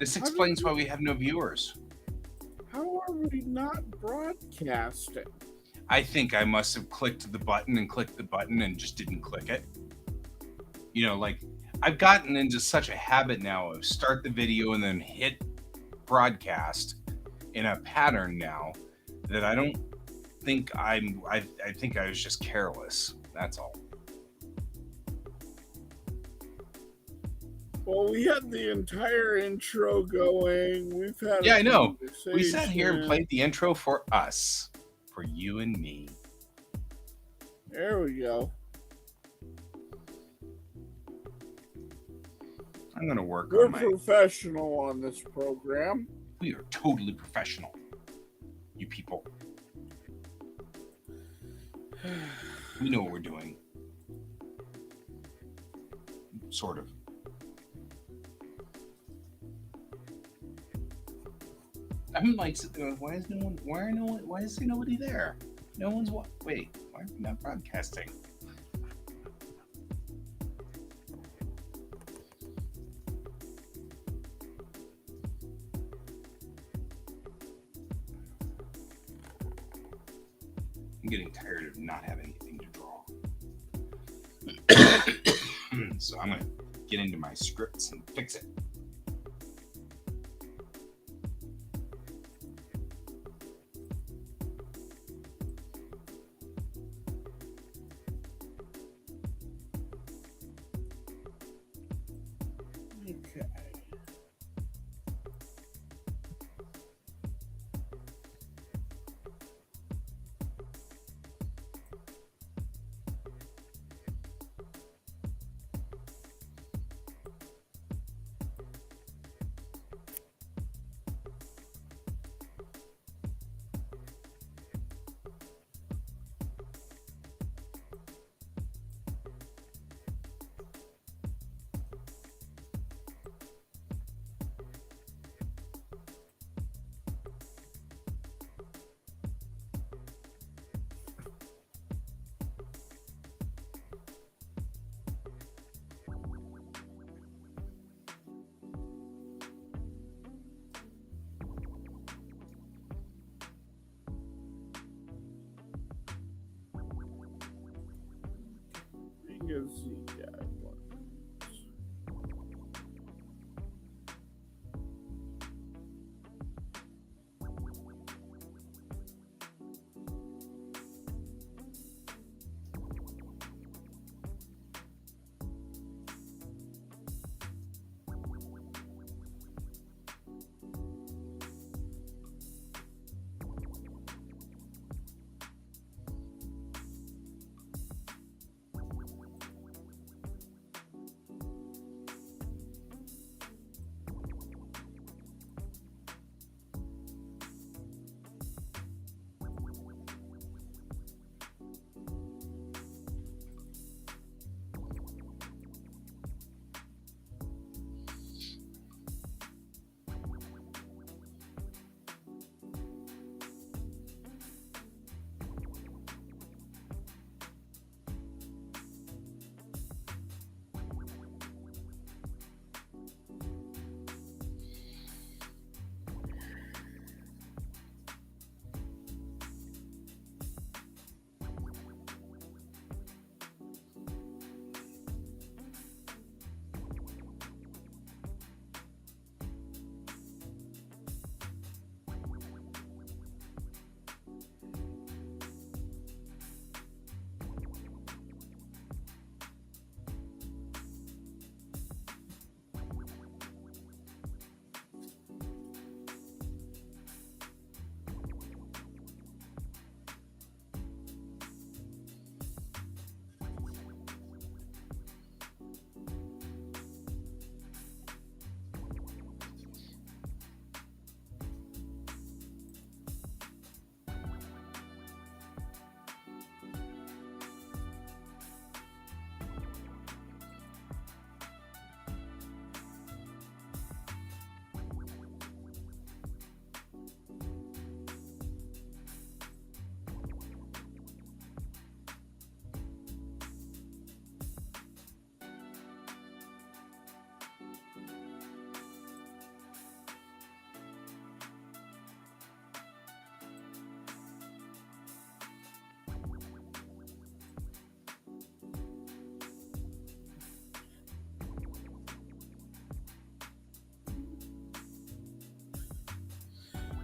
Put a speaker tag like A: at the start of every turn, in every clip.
A: This explains why we have no viewers.
B: How are we not broadcasting?
A: I think I must have clicked the button and just didn't click it. You know, like I've gotten into such a habit now of start the video and then hit broadcast in a pattern now that I don't think I think I was just careless. That's all.
B: Well, we had the entire intro going. We've had
A: I know. We sat here and played the intro for us, for you and me.
B: There we go.
A: I'm gonna work
B: We're
A: on my.
B: professional on this program.
A: We are totally professional. You people. We know what we're doing. Sort of. I'm like, why is nobody there? No one's wait, why are we not broadcasting? I'm getting tired of not having anything to draw. So I'm gonna get into my scripts and fix it.
B: Okay.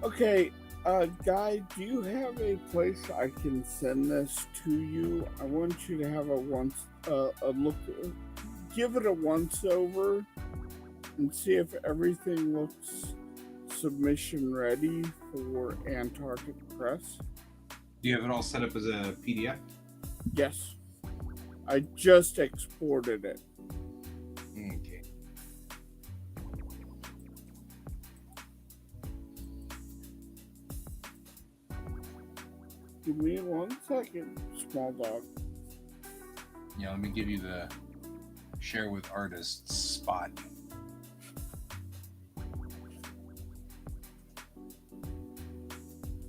B: Okay, Guy, do you have a place I can send this to you? I want you to have a look, give it a once over, and see if everything looks submission ready for Antarctic Press.
A: Do you have it all set up as a PDF?
B: Yes, I just exported it.
A: Okay.
B: Give me 1 second, small dog.
A: Yeah, let me give you the share with artists spot.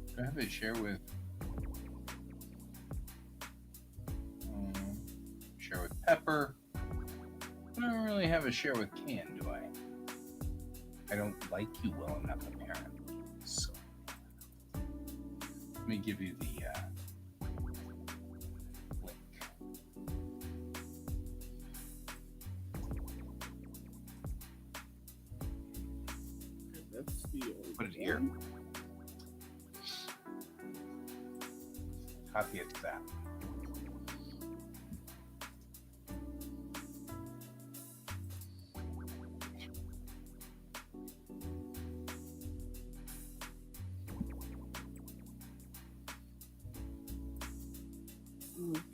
A: Do I have a share with Pepper? I don't really have a share with Can, do I? I don't like you well enough, apparently. So let me give you the link.
B: That's the old
A: Put it here. Copy it to that.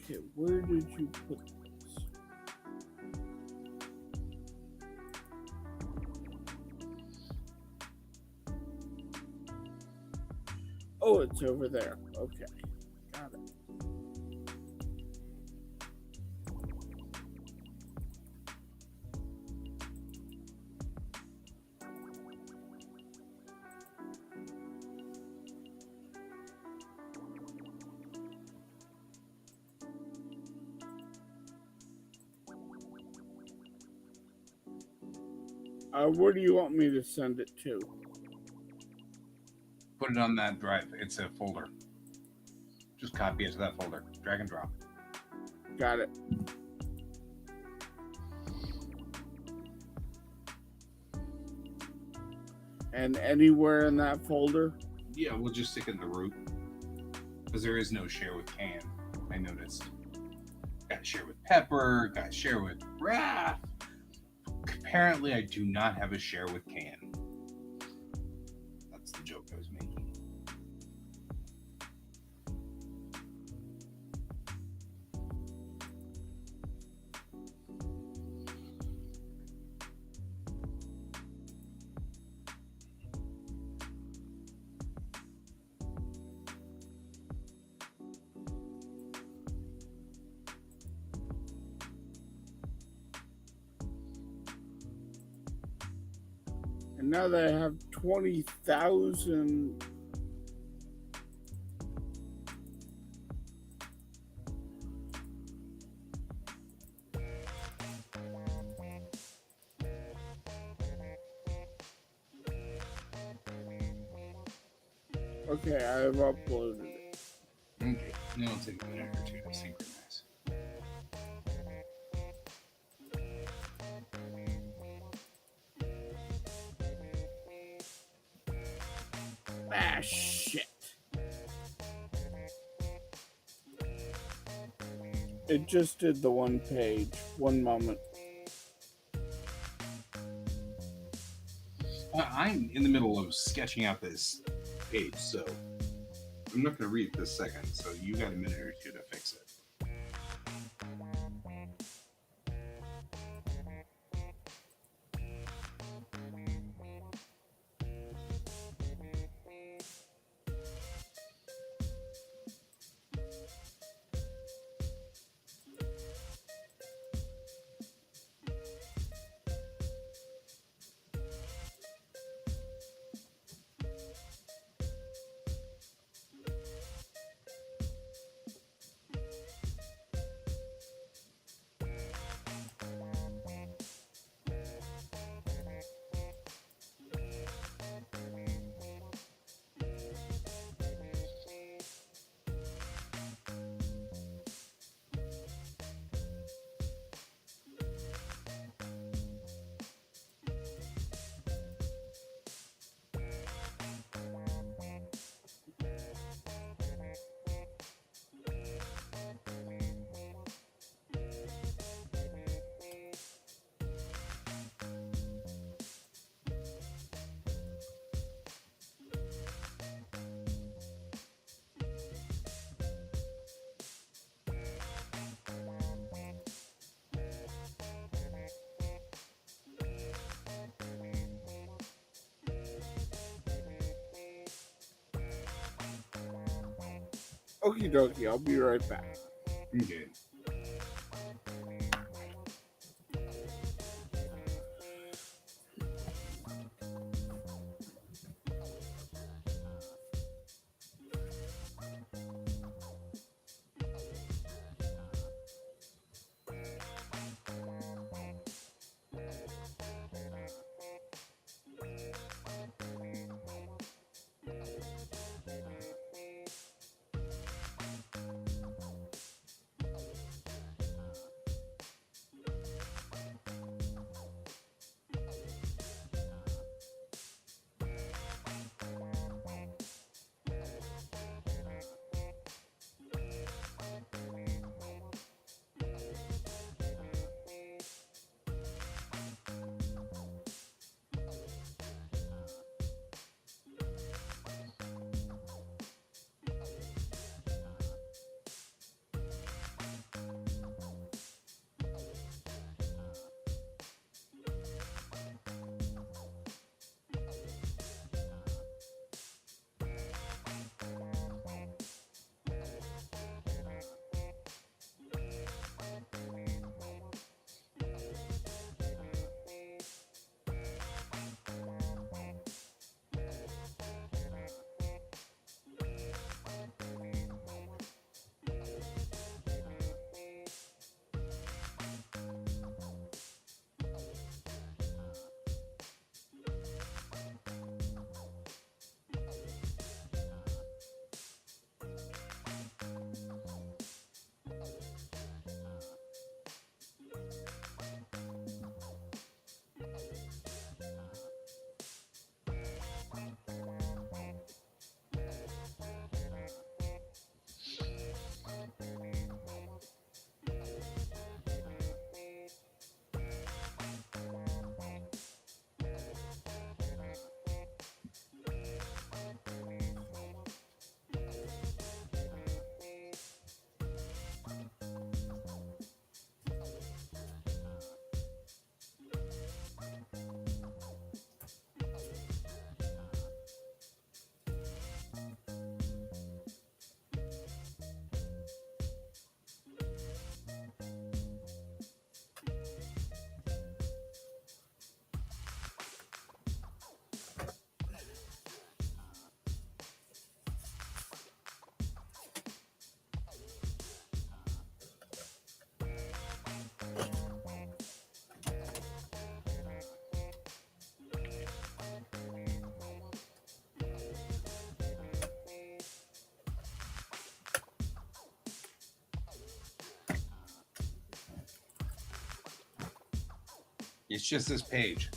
B: Okay, where did you put this? Oh, it's over there. Okay, got it. Where do you want me to send it to?
A: Put it on that drive. It's a folder. Just copy it to that folder. Drag and drop.
B: Got it. And anywhere in that folder?
A: Yeah, we'll just stick it in the root. Because there is no share with Can, I noticed. Got share with Pepper, got share with Raph. Apparently, I do not have a share with Can. That's the joke I was making.
B: And now that I have 20,000. Okay, I have uploaded it.
A: Okay, now it'll take a minute or two to synchronize.
B: Ah, shit. It just did the one page. One moment.
A: I'm in the middle of sketching out this page, so I'm not going to read it this second, so you got a minute or two to fix it.
B: Okie dokie, I'll be right back.
A: Okay. It's just this page.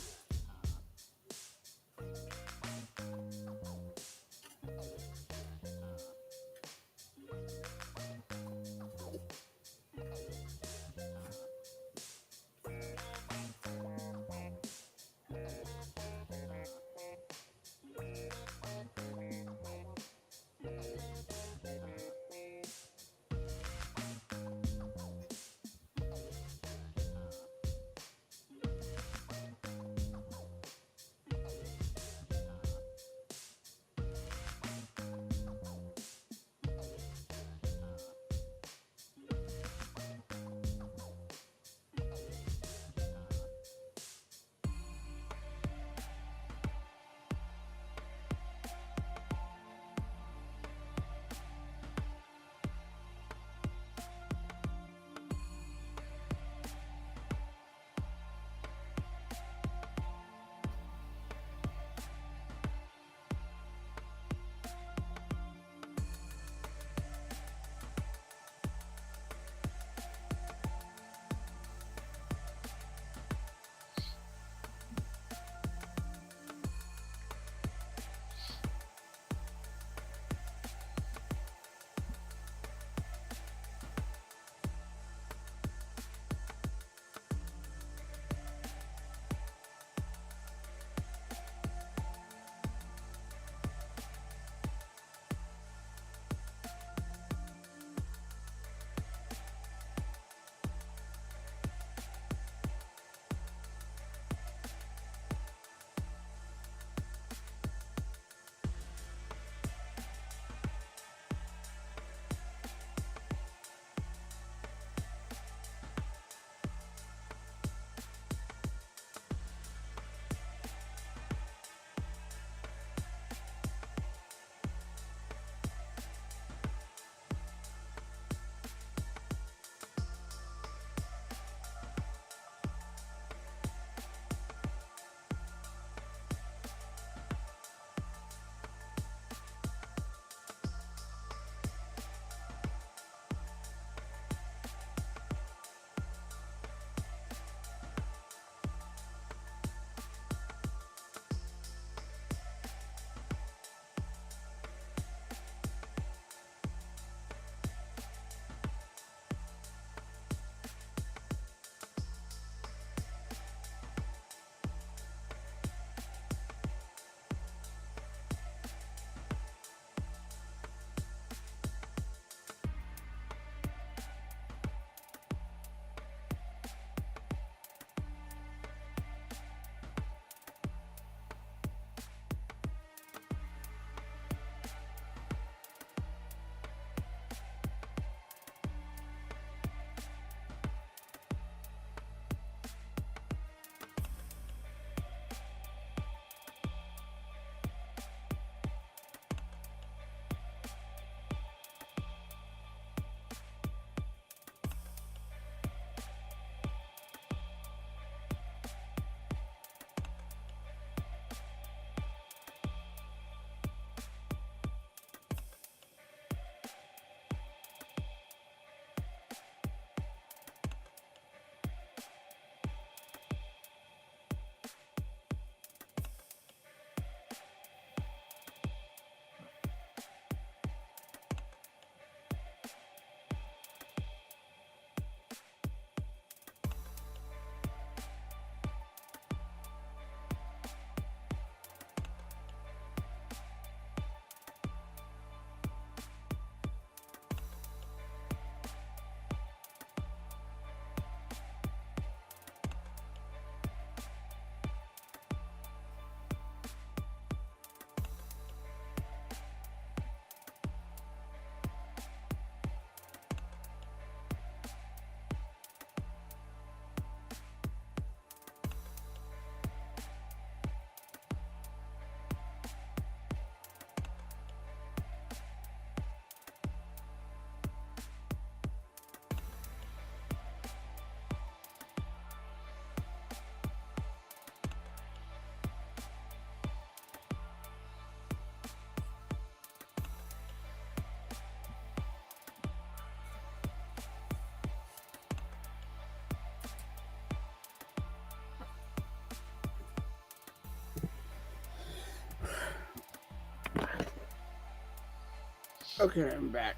B: Okay, I'm back.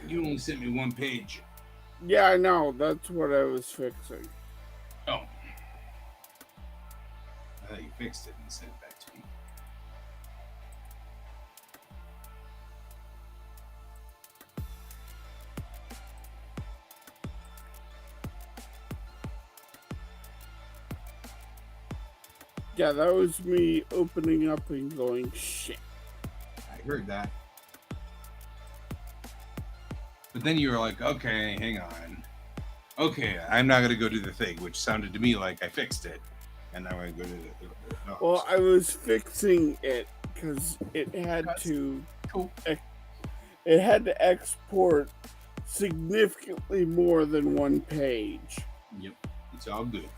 A: You only sent me one page.
B: Yeah, I know. That's what I was fixing.
A: Oh. I thought you fixed it and sent it back to me.
B: Yeah, that was me opening up and going, shit.
A: I heard that. But then you were like, okay, hang on. Okay, I'm not going to go do the thing, which sounded to me like I fixed it. And now I'm going to go do the no,
B: Well,
A: so-
B: I was fixing it because it had to
A: Cool.
B: it had to export significantly more than one page.
A: Yep, it's all good.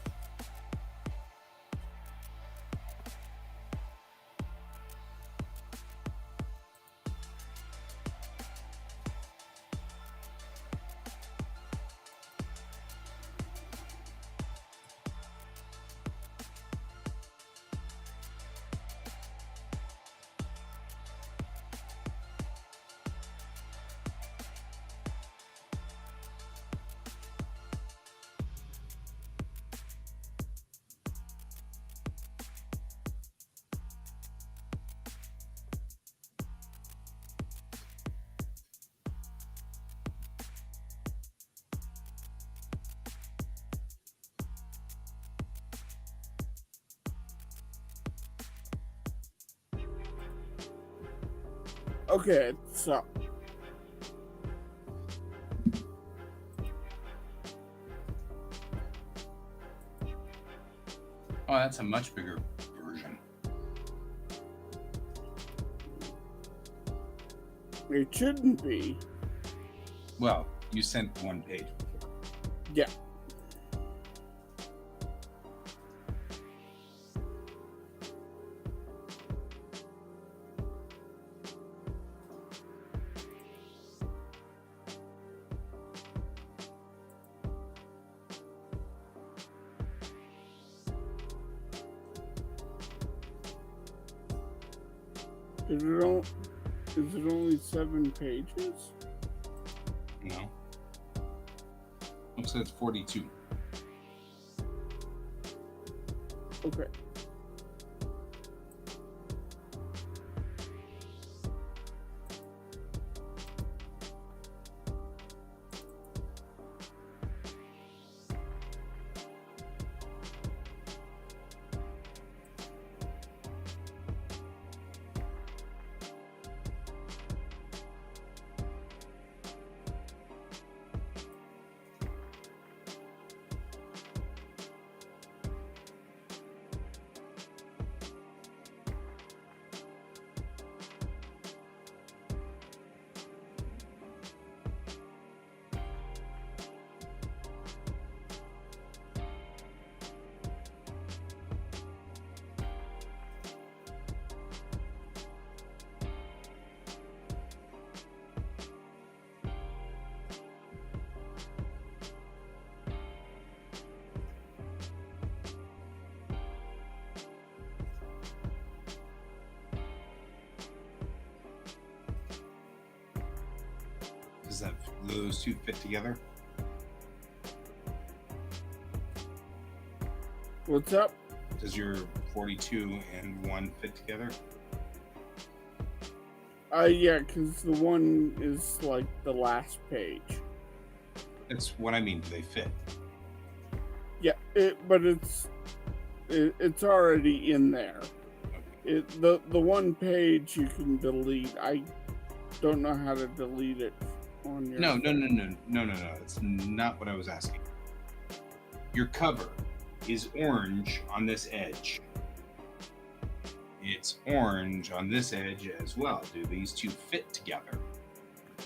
B: Okay, so
A: Oh, that's a much bigger version.
B: it shouldn't be.
A: Well, you sent one page before.
B: Yeah. Is it only 7 pages?
A: No. Looks like it's 42.
B: Okay.
A: Does that those two fit together?
B: What's up?
A: Does your 42 and 1 fit together?
B: Yeah, because the one is like the last page.
A: That's what I mean. Do they fit?
B: Yeah, but it's already in there. The one page you can delete. I don't know how to delete it on your.
A: No. That's not what I was asking. Your cover is orange on this edge. It's orange on this edge as well. Do these two fit together?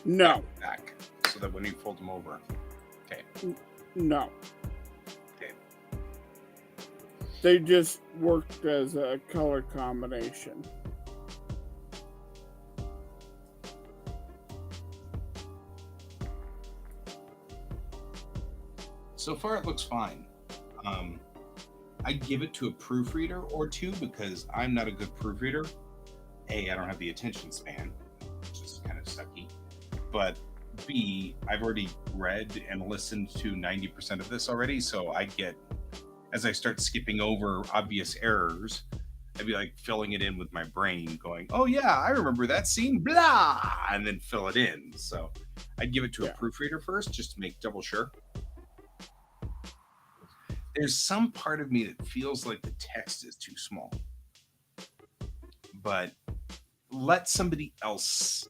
B: No.
A: Back, so that when you fold them over. Okay.
B: No.
A: Okay.
B: They just worked as a color combination.
A: So far, it looks fine. I'd give it to a proofreader or two because I'm not a good proofreader. A, I don't have the attention span, which is kind of sucky. but B, I've already read and listened to 90% of this already, so I get, as I start skipping over obvious errors, I'd be like filling it in with my brain, going, "Oh yeah, I remember that scene," blah, and then fill it in. So I'd give it to a proofreader first, just to make double sure. There's some part of me that feels like the text is too small, but let somebody else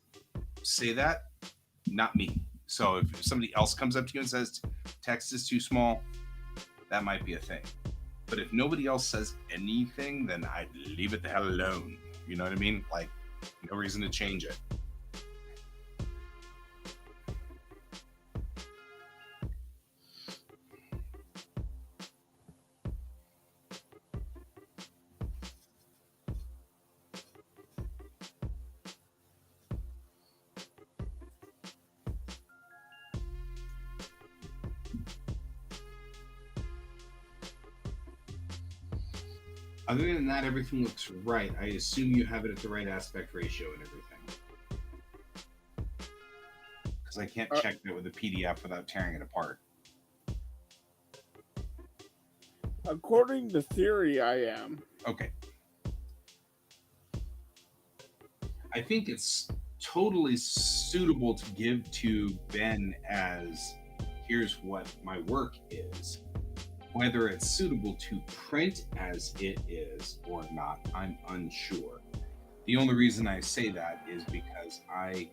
A: say that, not me. So if somebody else comes up to you and says text is too small, that might be a thing. But if nobody else says anything, then I'd leave it the hell alone. You know what I mean? Like, no reason to change it. Other than that, everything looks right. I assume you have it at the right aspect ratio and everything. Because I can't check that with a PDF without tearing it apart.
B: According to theory, I am.
A: Okay. I think it's totally suitable to give to Ben as, here's what my work is. Whether it's suitable to print as it is or not, I'm unsure. The only reason I say that is because I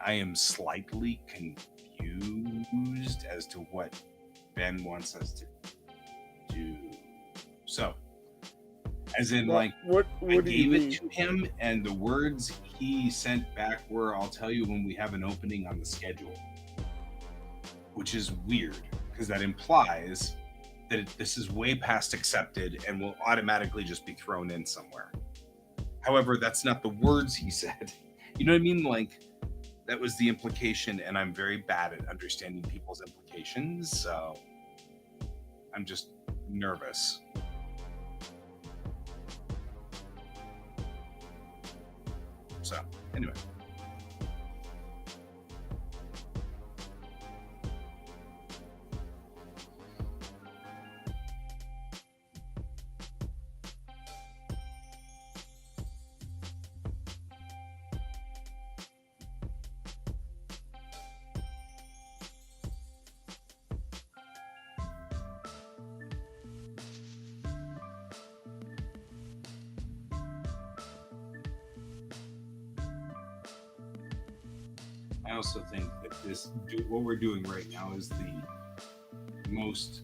A: am slightly confused as to what Ben wants us to do. So, as in, like,
B: what
A: I gave it to him, and the words he sent back were, "I'll tell you when we have an opening on the schedule." Which is weird, because that implies that this is way past accepted and will automatically just be thrown in somewhere. However, that's not the words he said. You know what I mean? Like, that was the implication, and I'm very bad at understanding people's implications, so I'm just nervous. So, anyway. I also think that what we're doing right now is the most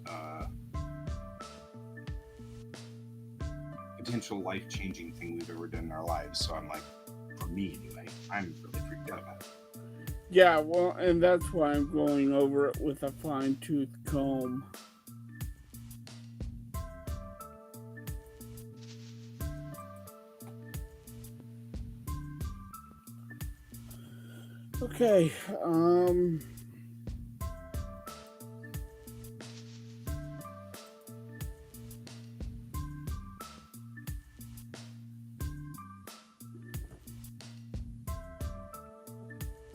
A: potential life-changing thing we've ever done in our lives. So I'm like, for me anyway, I'm really freaked out about it.
B: Yeah, well, and that's why I'm going over it with a fine-tooth comb. Okay,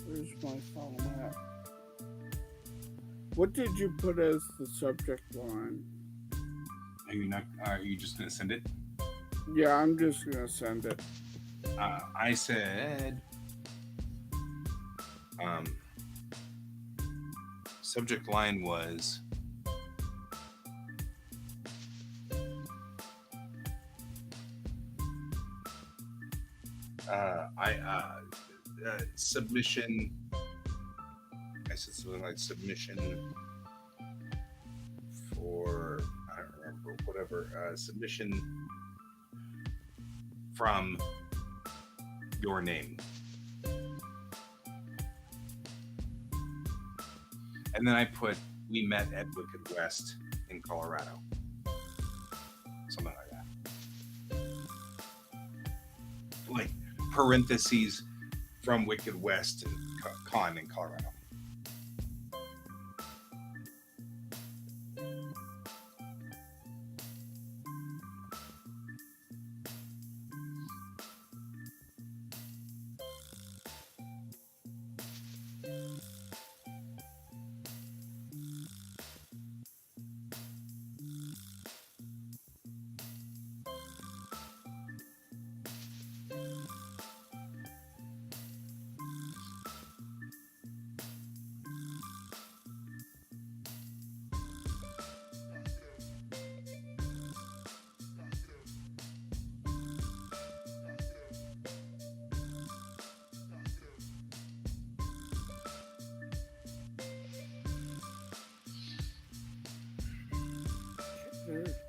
B: where's my format? What did you put as the subject line?
A: Are you just gonna send it?
B: Yeah, I'm just gonna send it.
A: I said subject line was submission. I said something like submission for, I don't remember, whatever, submission from your name. And then I put, we met at Wicked West in Colorado. Something like that. Like parentheses from Wicked West and Con in Colorado.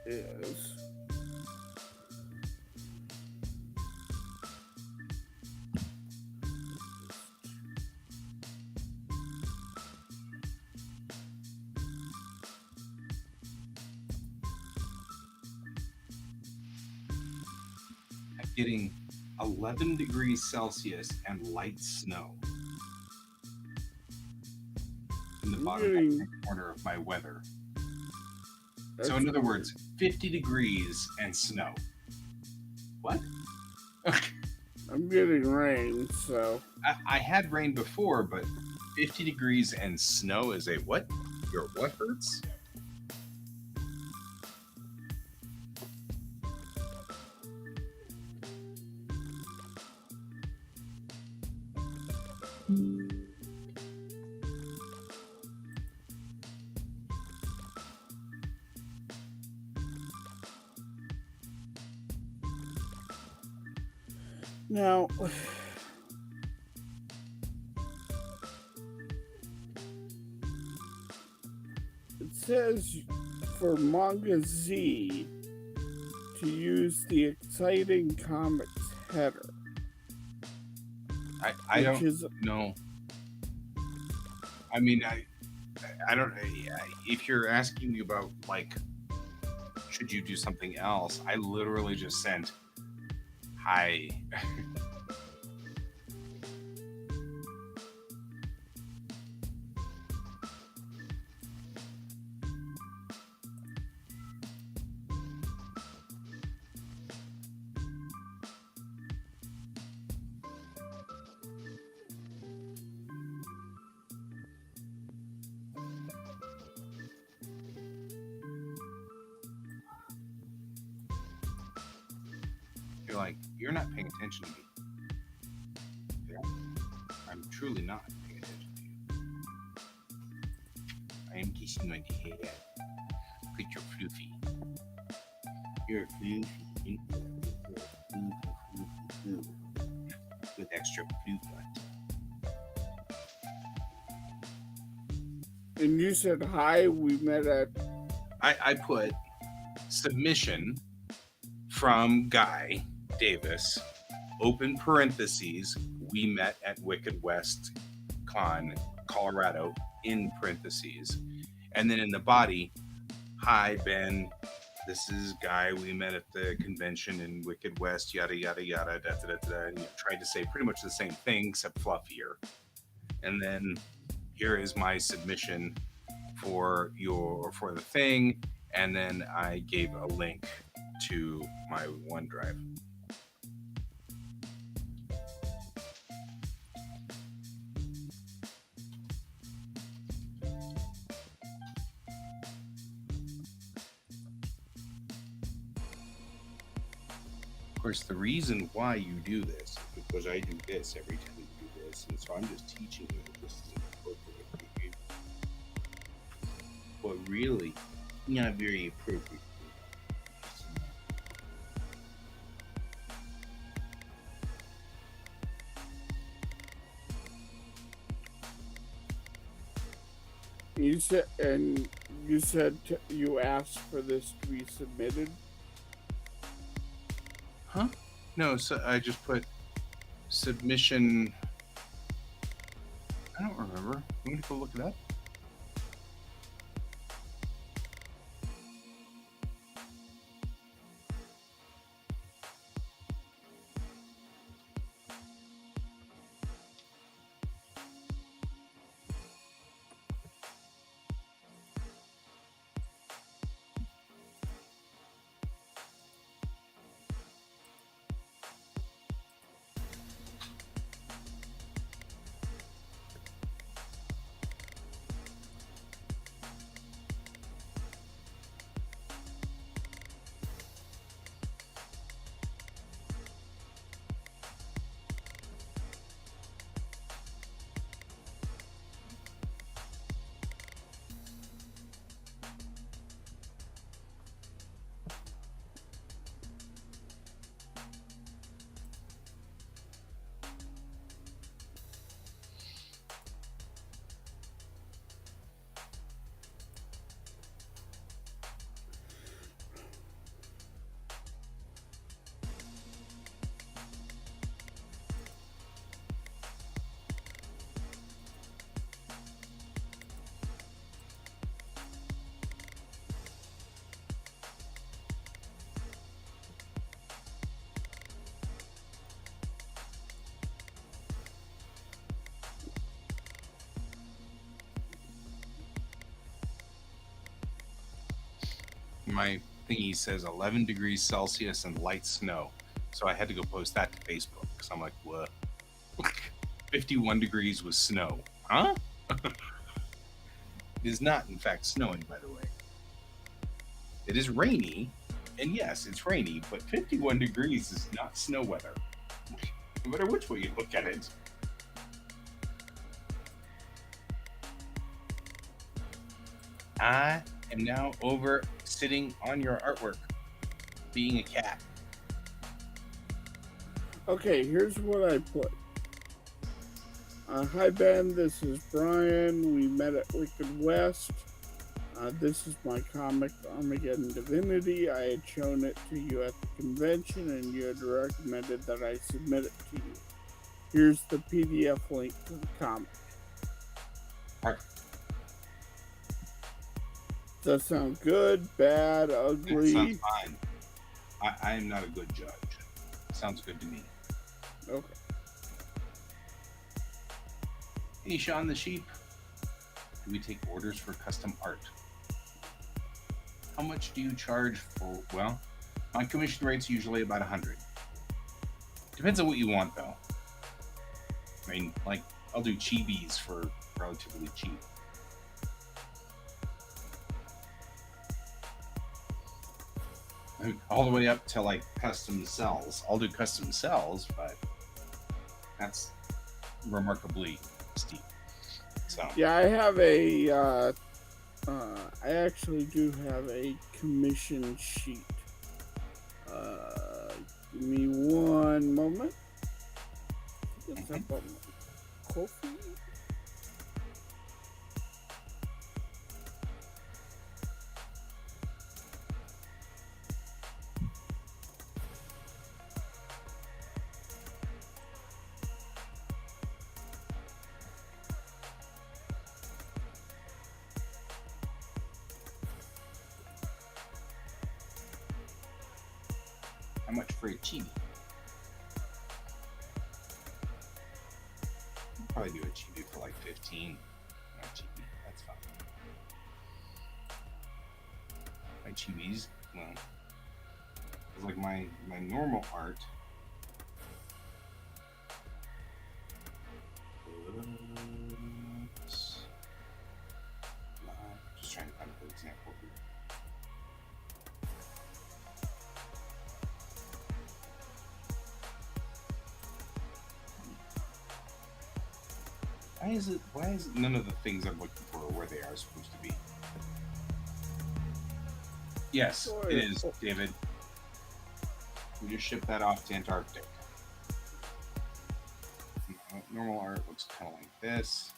B: is.
A: I'm getting 11 degrees Celsius and light snow in the bottom right corner of my weather. So in other words, 50 degrees and snow. What?
B: I'm getting rain, so...
A: I had rain before, but 50 degrees and snow is a what? Your what hurts?
B: Now, it says for Manga Z to use the Exciting Comics header.
A: I don't know. I mean, I don't. If you're asking me about like, should you do something else? I literally just sent hi. You're like, you're not paying attention to me. Yeah, I'm truly not paying attention to you. I am kissing on the head. Look at your floofy. You're floofy. With extra floof on.
B: And you said hi, we met at...
A: I put submission from Guy Davis, open parentheses, we met at Wicked West Con, Colorado, in parentheses. And then in the body, hi, Ben, this is Guy, we met at the convention in Wicked West, yada, yada, yada, da, da, da, da. And tried to say pretty much the same thing, except fluffier. And then here is my submission for the thing. And then I gave a link to my OneDrive. Of course, the reason why you do this is because I do this every time you do this, and so I'm just teaching you that this is inappropriate for you. But really, not very appropriate.
B: You said you asked for this to be submitted?
A: Huh? No, so I just put submission. I don't remember. I'm gonna go look it up. my thingy says 11 degrees Celsius and light snow. So I had to go post that to Facebook because I'm like, what? 51 degrees with snow. Huh? It is not, in fact, snowing, by the way. It is rainy, and yes, it's rainy, but 51 degrees is not snow weather. No matter which way you look at it. I am now over sitting on your artwork, being a cat.
B: Okay, here's what I put. Hi Ben, this is Brian. We met at Wicked West. This is my comic Armageddon Divinity. I had shown it to you at the convention and you had recommended that I submit it to you. Here's the PDF link to the comic. Does that sound good, bad, ugly?
A: It sounds fine. I am not a good judge. Sounds good to me.
B: Okay.
A: Hey, Sean the Sheep. Do we take orders for custom art? How much do you charge for? Well, my commission rate's usually about 100. Depends on what you want, though. I mean, like, I'll do chibis for relatively cheap. All the way up to, like, custom cells. I'll do custom cells, but that's remarkably steep. So
B: yeah, I have a. I actually do have a commission sheet. Give me one moment. It's up on Ko-fi.
A: how much for a chibi? Probably do a chibi for like 15. No chibi, that's fine. My chibis, well, it's like my normal art. Just trying to find a good example here. Why is it none of the things I'm looking for are where they are supposed to be? Yes, it is, David. We just shipped that off to Antarctic. Normal art looks kind of like this.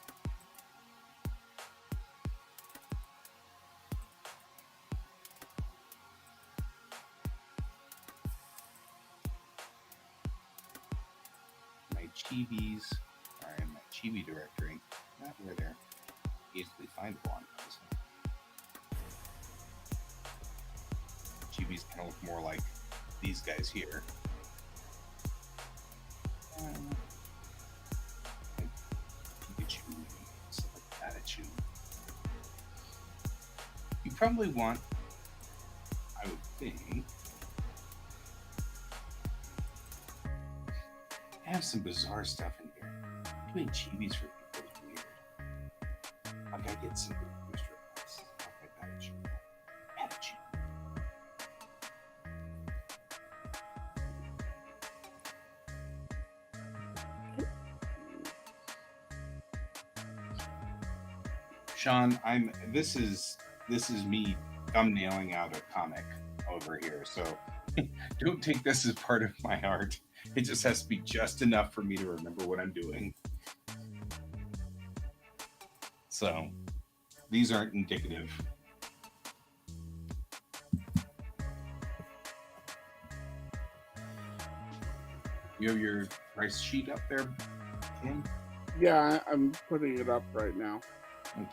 A: My chibis are in my chibi directory. Not where they're easily findable on those. Chibis kind of look more like these guys here. Like Pikachu, stuff like Pikachu. You probably want, I would think, I have some bizarre stuff in here. Doing chibis for people is weird. Like I get some booster box, stuff like Pikachu. Pikachu. Sean, this is me thumbnailing out a comic over here, so don't take this as part of my art. It just has to be just enough for me to remember what I'm doing. So these aren't indicative. You have your price sheet up there, Tim?
B: Yeah, I'm putting it up right now.
A: Okay.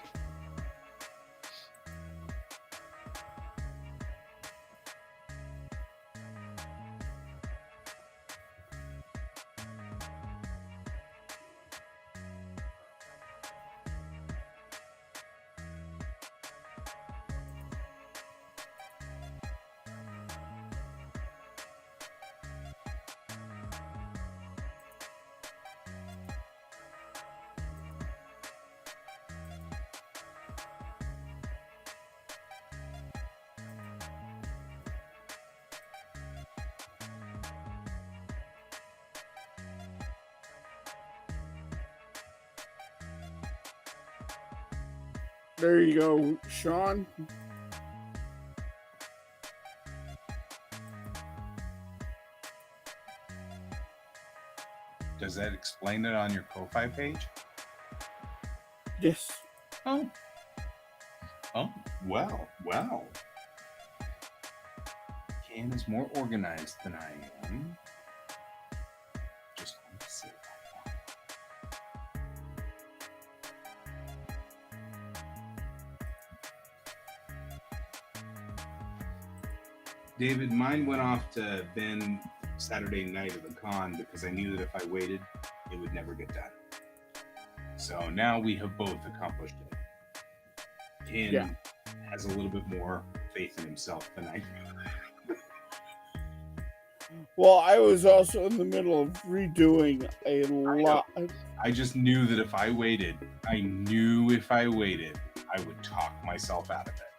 B: There you go, Sean.
A: Does that explain it on your Ko-Fi page?
B: Yes.
A: Oh. Oh, well. Ken is more organized than I am. Just want to say that. David, mine went off to Ben Saturday night of the con because I knew that if I waited, it would never get done. So now we have both accomplished it. Ken has a little bit more faith in himself than I do.
B: Well, I was also in the middle of redoing a lot.
A: I just knew that if I waited, I would talk myself out of it.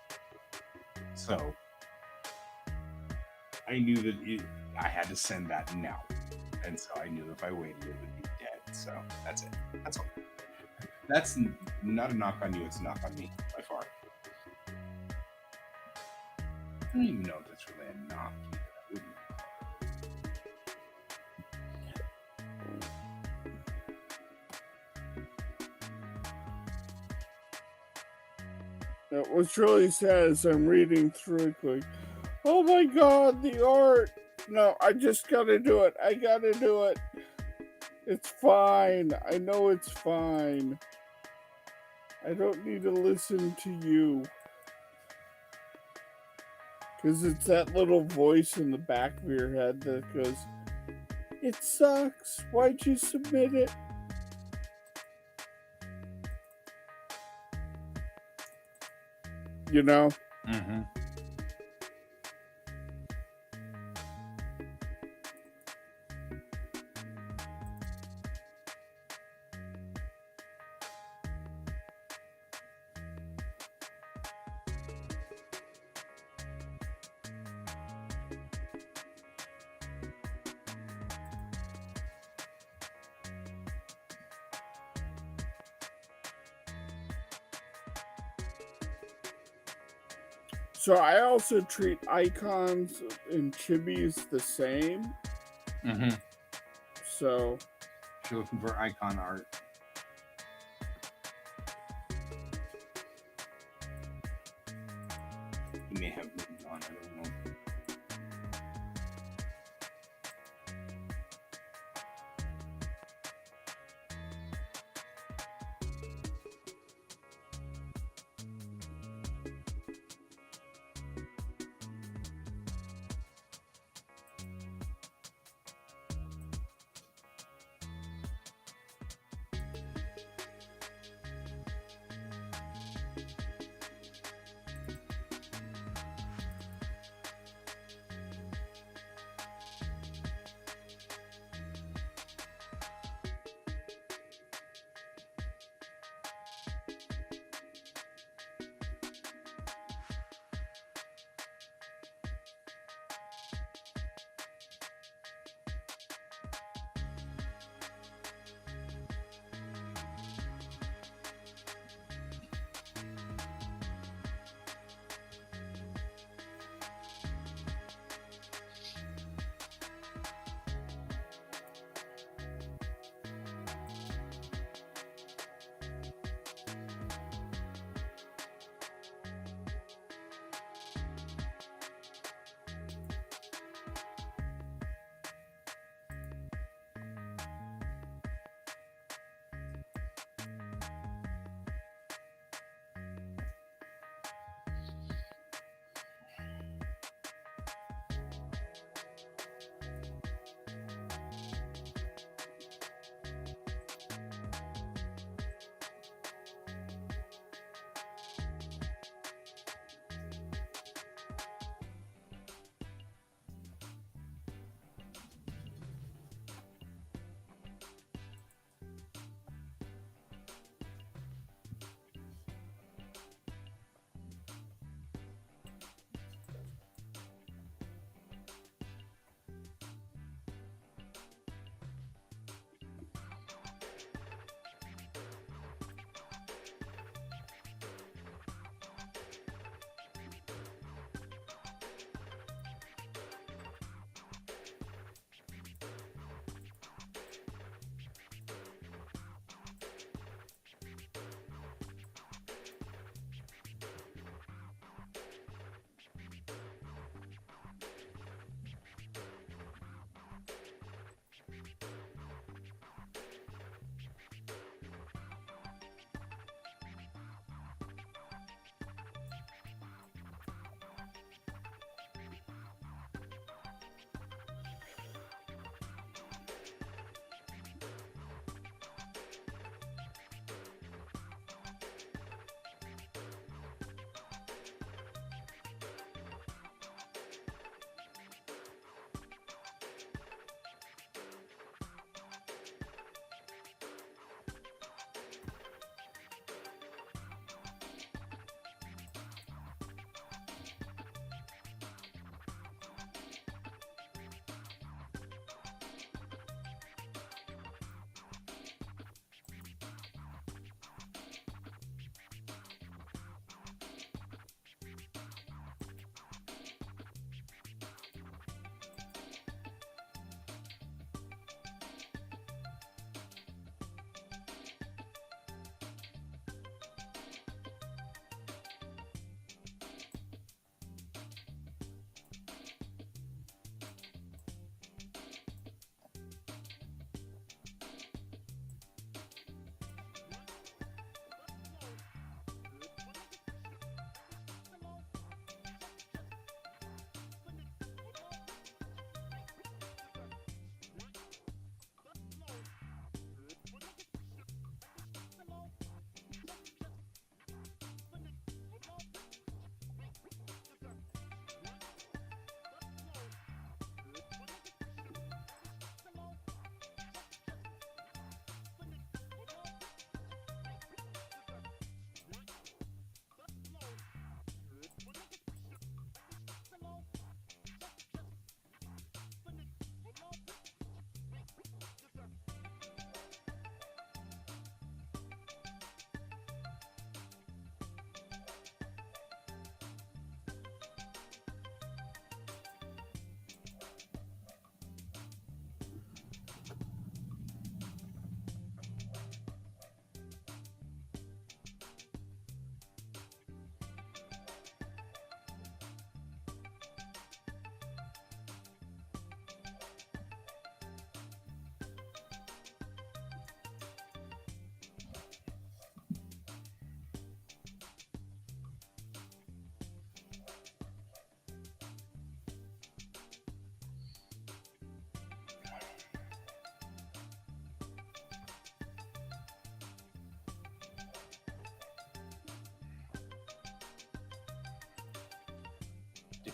A: So I knew that I had to send that now. And so I knew if I waited, it would be dead. So that's it. That's all. That's not a knock on you. It's a knock on me, by far. I don't even know if that's really a knock.
B: What's really sad is I'm reading through it quick. Oh my god, the art! No, I just gotta do it. I gotta do it. It's fine. I know it's fine. I don't need to listen to you. Because it's that little voice in the back of your head that goes, it sucks. Why'd you submit it? You know?
A: Mm-hmm.
B: So I also treat icons and chibis the same.
A: Mm-hmm.
B: So
A: If you're looking for icon art, you may have moved on. I don't know.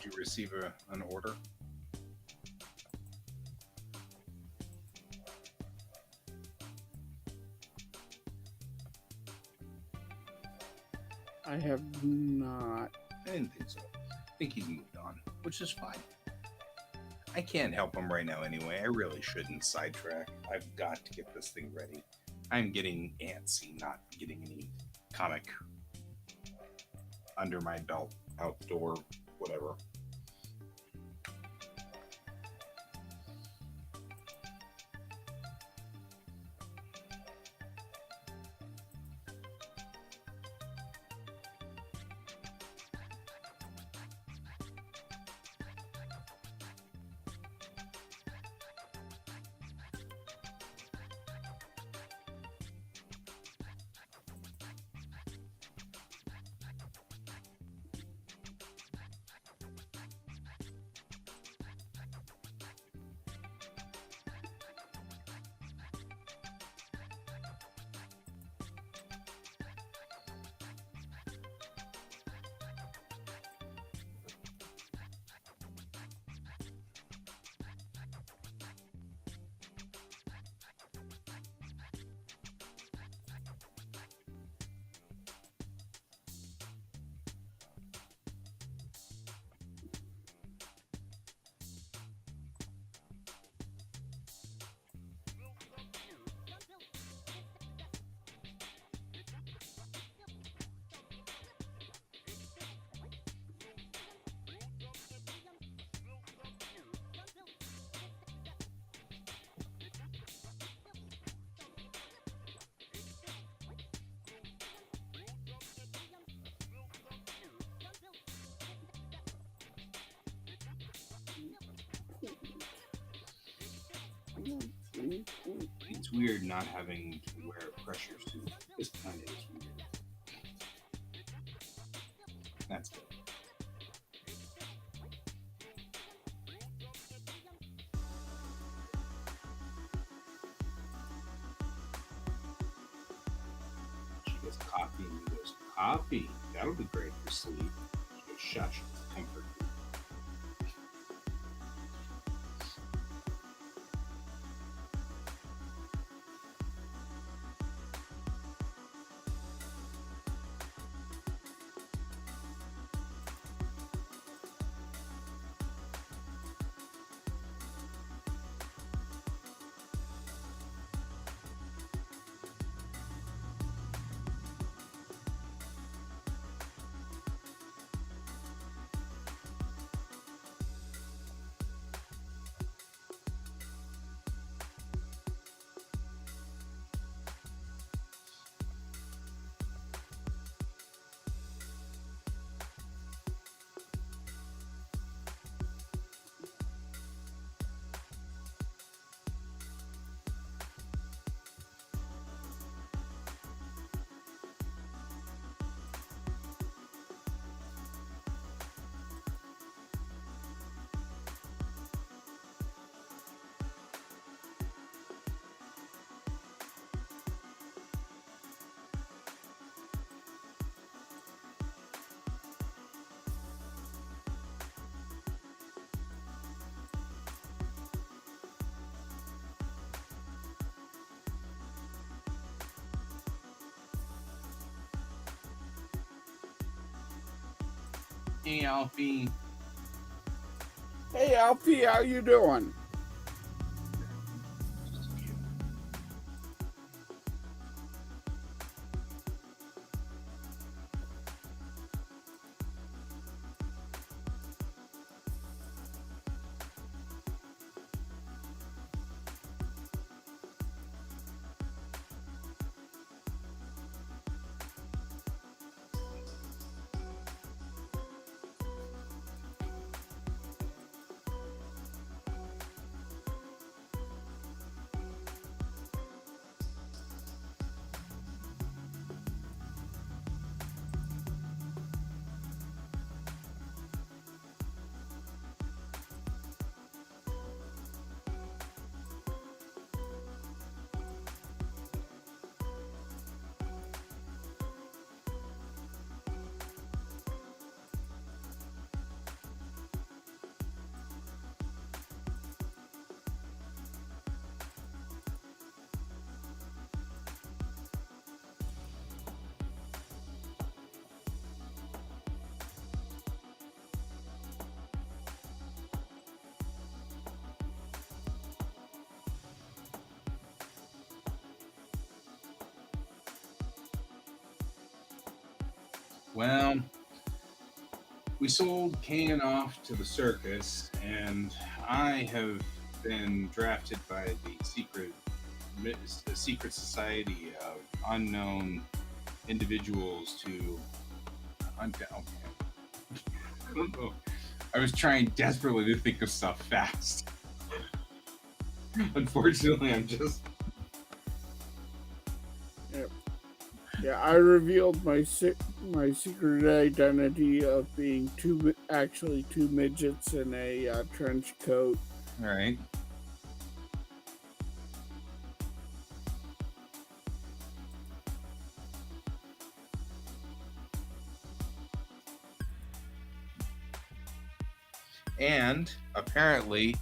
A: you receive an order?
B: I have not.
A: I didn't think so. I think he's moved on, which is fine. I can't help him right now anyway. I really shouldn't sidetrack. I've got to get this thing ready. I'm getting antsy, not getting any comic under my belt, outdoor, whatever. It's weird not having to wear a pressure suit. This kind of is weird. That's good. She gets coffee and he goes, coffee. That'll be great for sleep. She goes, shush, it's comfort food. Hey, Alfie.
B: Hey, Alfie, how you doing?
A: Well, we sold Can off to the circus, and I have been drafted by the secret society of unknown individuals to hunt down. Okay. I don't know. I was trying desperately to think of stuff fast. Unfortunately, I'm just.
B: Yep. Yeah, I revealed my secret identity of being actually two midgets in a trench coat.
A: All right. And apparently,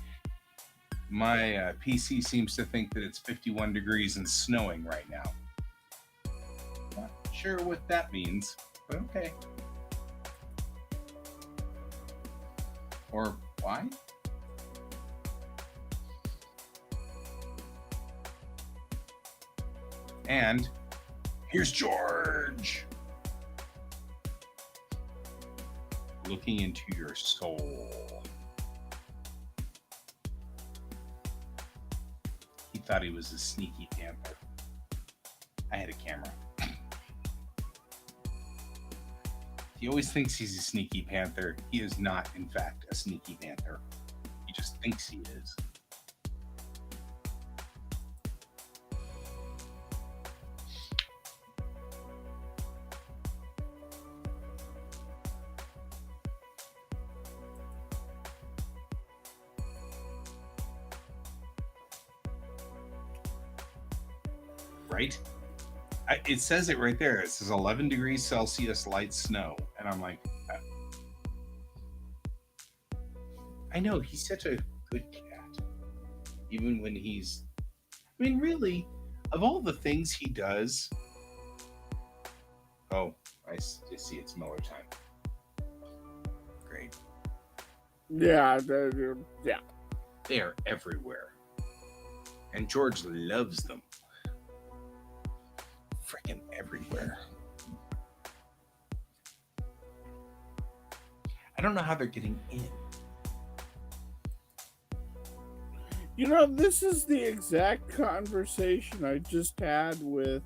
A: my PC seems to think that it's 51 degrees and snowing right now. Not sure what that means, but okay. Or why? And here's George looking into your soul. He thought he was a sneaky panther. I had a camera. He always thinks he's a sneaky panther. He is not, in fact, a sneaky panther. He just thinks he is. Right? It says it right there. It says 11 degrees Celsius, light snow. And I'm like, I know, he's such a good cat. Even when he's, I mean, really, of all the things he does. Oh, I see it's Miller time. Great.
B: Yeah, yeah.
A: They are everywhere. And George loves them. Freaking everywhere. I don't know how they're getting in.
B: You know, this is the exact conversation I just had with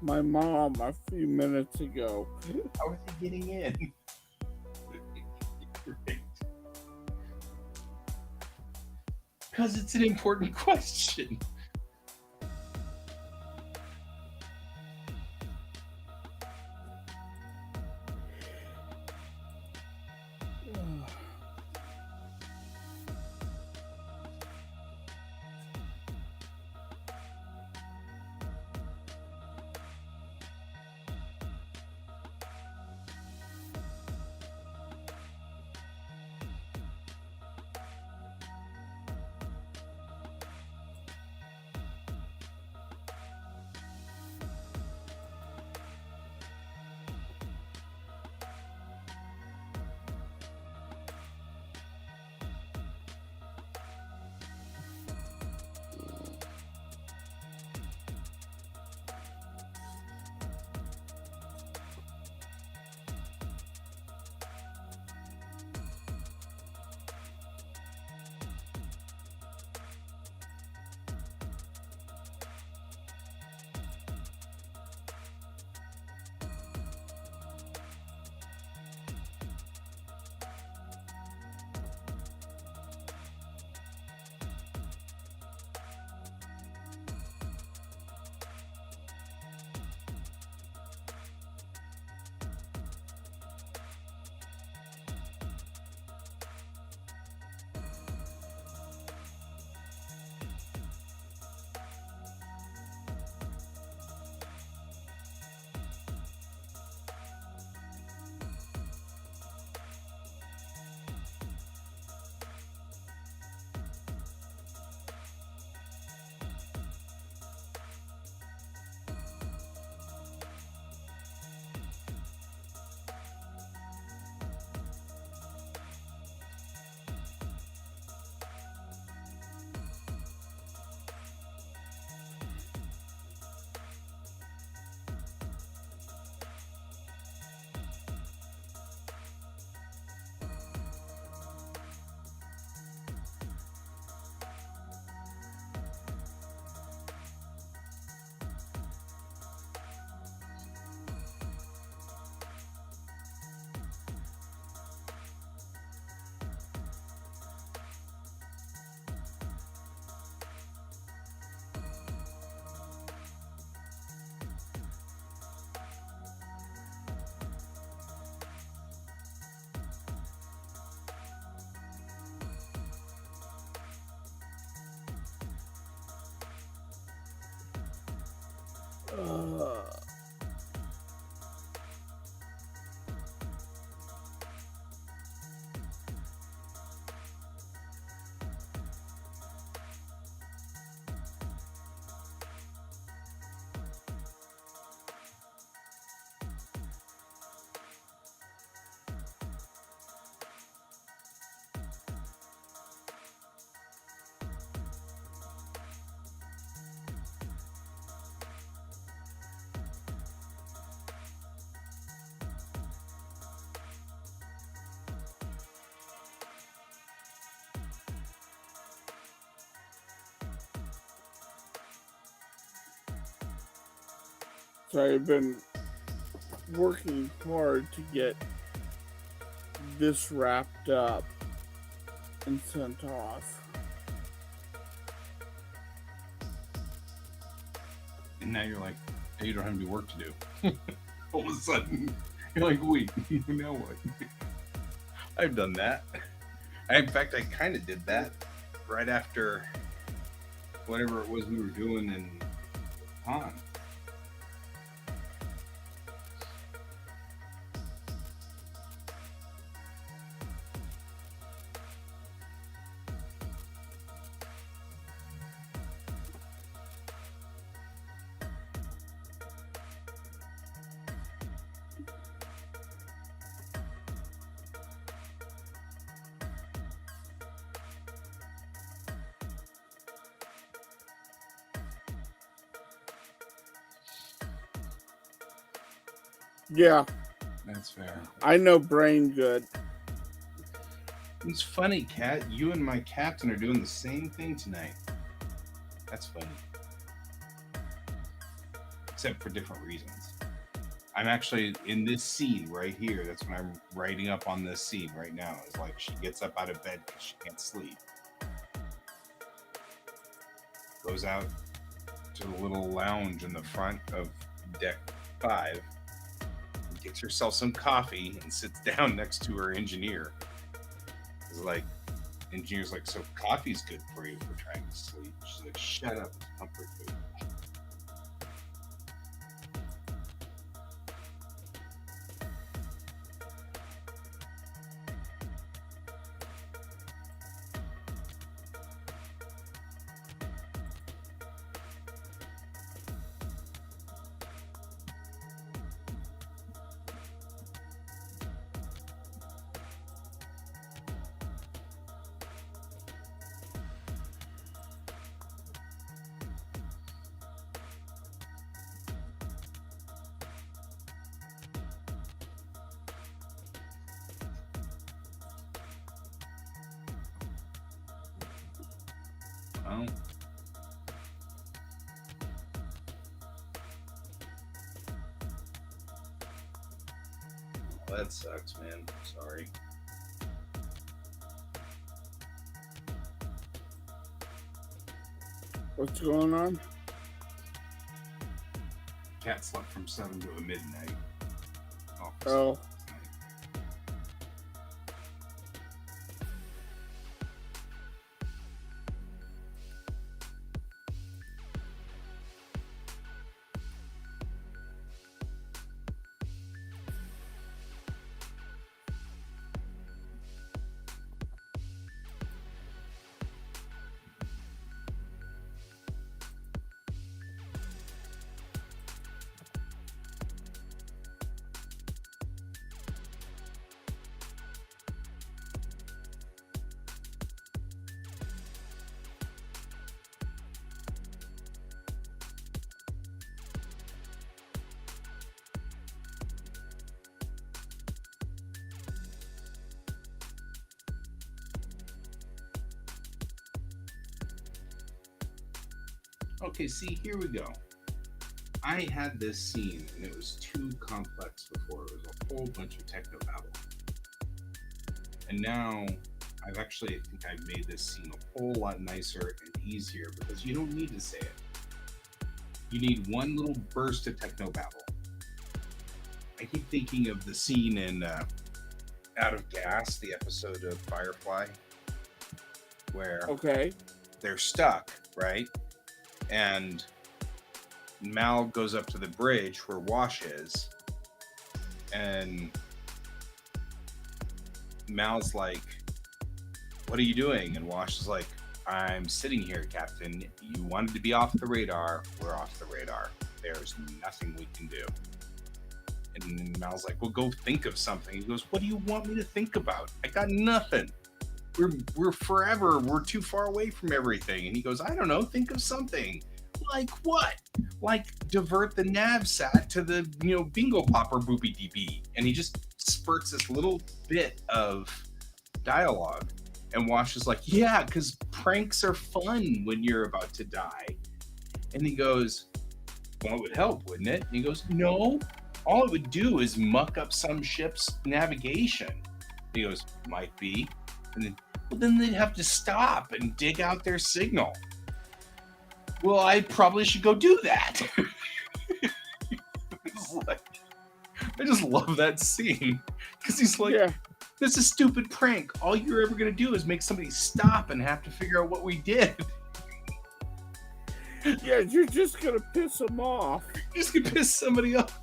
B: my mom a few minutes ago.
A: How are they getting in? Because it's an important question.
B: Uh, so I've been working hard to get this wrapped up and sent off.
A: And now you're like, hey, you don't have any work to do. All of a sudden, you're like, wait, now what? I've done that. In fact, I kind of did that right after whatever it was we were doing in pond.
B: Yeah,
A: That's fair.
B: I know brain good.
A: It's funny, Cat. You and my captain are doing the same thing tonight. That's funny. Except for different reasons. I'm actually in this scene right here. That's when I'm writing up on this scene right now. It's like she gets up out of bed because she can't sleep. Goes out to the little lounge in the front of deck 5. Gets herself some coffee and sits down next to her engineer. It's like, engineer's like, so coffee's good for you for trying to sleep. She's like, shut up, it's comfort food. Well, that sucks, man. Sorry.
B: What's going on?
A: Cat slept from 7 to midnight.
B: Oh.
A: Okay, see, here we go. I had this scene and it was too complex before. It was a whole bunch of techno babble. And now I think I've made this scene a whole lot nicer and easier because you don't need to say it. You need one little burst of techno babble. I keep thinking of the scene in Out of Gas, the episode of Firefly, where
B: Okay.
A: they're stuck, right? And Mal goes up to the bridge where Wash is, and Mal's like, "What are you doing?" And Wash is like, "I'm sitting here, Captain. You wanted to be off the radar. We're off the radar. There's nothing we can do." And Mal's like, "Well, go think of something." He goes, "What do you want me to think about? I got nothing. We're forever. We're too far away from everything." And he goes, "I don't know. Think of something." Like what? Like divert the nav sat to the bingo popper boopy db. And he just spurts this little bit of dialogue. And Wash is like, "Yeah, because pranks are fun when you're about to die." And he goes, "Well, it would help, wouldn't it?" And he goes, "No, all it would do is muck up some ship's navigation." He goes, "Might be." And then, "Well, then they'd have to stop and dig out their signal." "Well, I probably should go do that." Like, I just love that scene because he's like,
B: Yeah.
A: "This is a stupid prank. All you're ever going to do is make somebody stop and have to figure out what we did."
B: Yeah, you're just gonna piss them off.
A: You're just going to piss somebody off.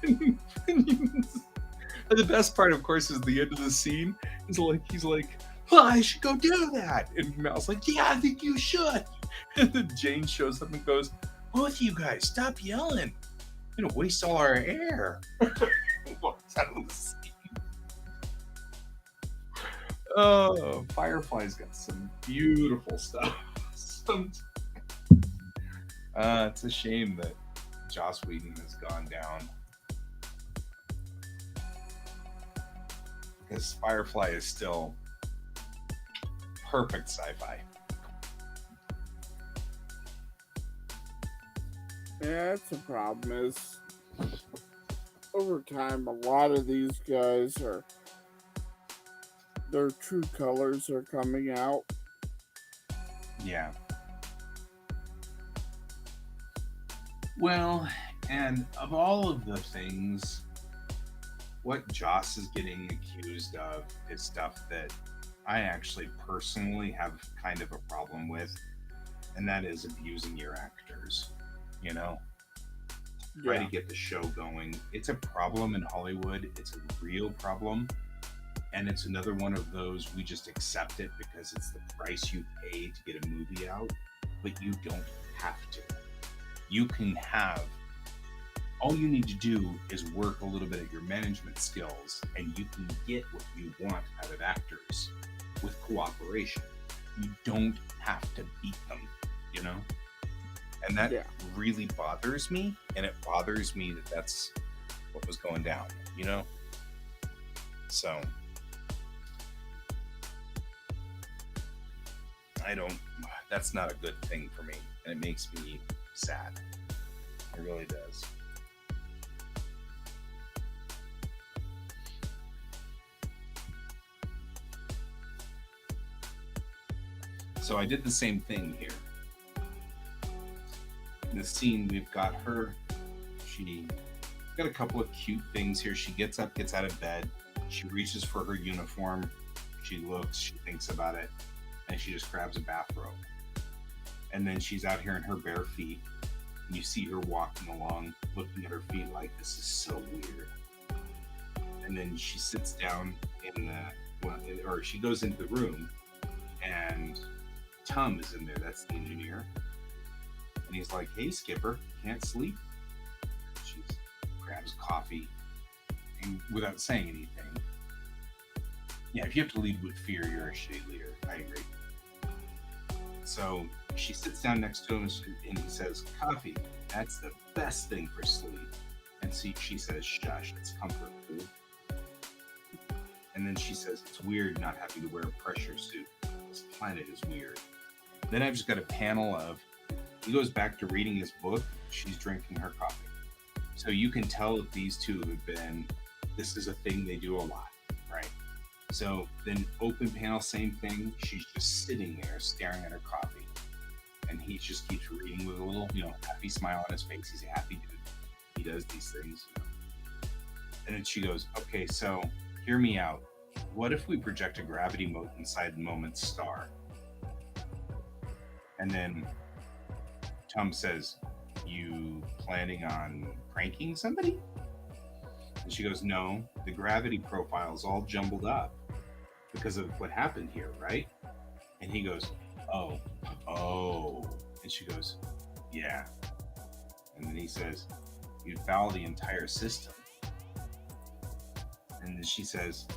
A: And the best part, of course, is the end of the scene. He's like, "Well, I should go do that." And Mal's like, "Yeah, I think you should." And then Jane shows up and goes, "Both of you guys, stop yelling. You're gonna waste all our air." Walks out of the scene. Oh, Firefly's got some beautiful stuff. It's a shame that Joss Whedon has gone down, because Firefly is still perfect sci-fi.
B: Yeah, that's the problem is over time a lot of these guys are their true colors are coming out.
A: Yeah. Well, and of all of the things, what Joss is getting accused of is stuff that I actually personally have kind of a problem with, and that is abusing your actors. Try to get the show going. It's a problem in Hollywood. It's a real problem. And it's another one of those, we just accept it because it's the price you pay to get a movie out, but you don't have to. You can have, all you need to do is work a little bit at your management skills, and you can get what you want out of actors with cooperation. You don't have to beat them, And that really bothers me, and it bothers me that that's what was going down, So, that's not a good thing for me, and it makes me sad. It really does. So I did the same thing here. In the scene, we've got her. She got a couple of cute things here. She gets up, gets out of bed. She reaches for her uniform. She looks, she thinks about it, and she just grabs a bathrobe. And then she's out here in her bare feet. And you see her walking along, looking at her feet like, this is so weird. And then she sits down or she goes into the room, and Tom is in there. That's the engineer. And he's like, "Hey, Skipper, can't sleep?" She grabs coffee, and without saying anything. Yeah, if you have to lead with fear, you're a shitty leader. I agree. So she sits down next to him, and he says, "Coffee, that's the best thing for sleep." And she says, "Shush, it's comfort food." And then she says, "It's weird not having to wear a pressure suit. This planet is weird." Then I've just got a panel of, he goes back to reading his book, she's drinking her coffee. So you can tell that these two have been, this is a thing they do a lot, right? So then open panel, same thing. She's just sitting there staring at her coffee. And he just keeps reading with a little, happy smile on his face. He's a happy dude. He does these things. And then she goes, "Okay, so hear me out. What if we project a gravity mote inside Moment's star?" And then Tom says, "You planning on pranking somebody?" And she goes, "No, the gravity profile's all jumbled up because of what happened here, right?" And he goes, "Oh, oh." And she goes, "Yeah." And then he says, "You'd foul the entire system." And then she says,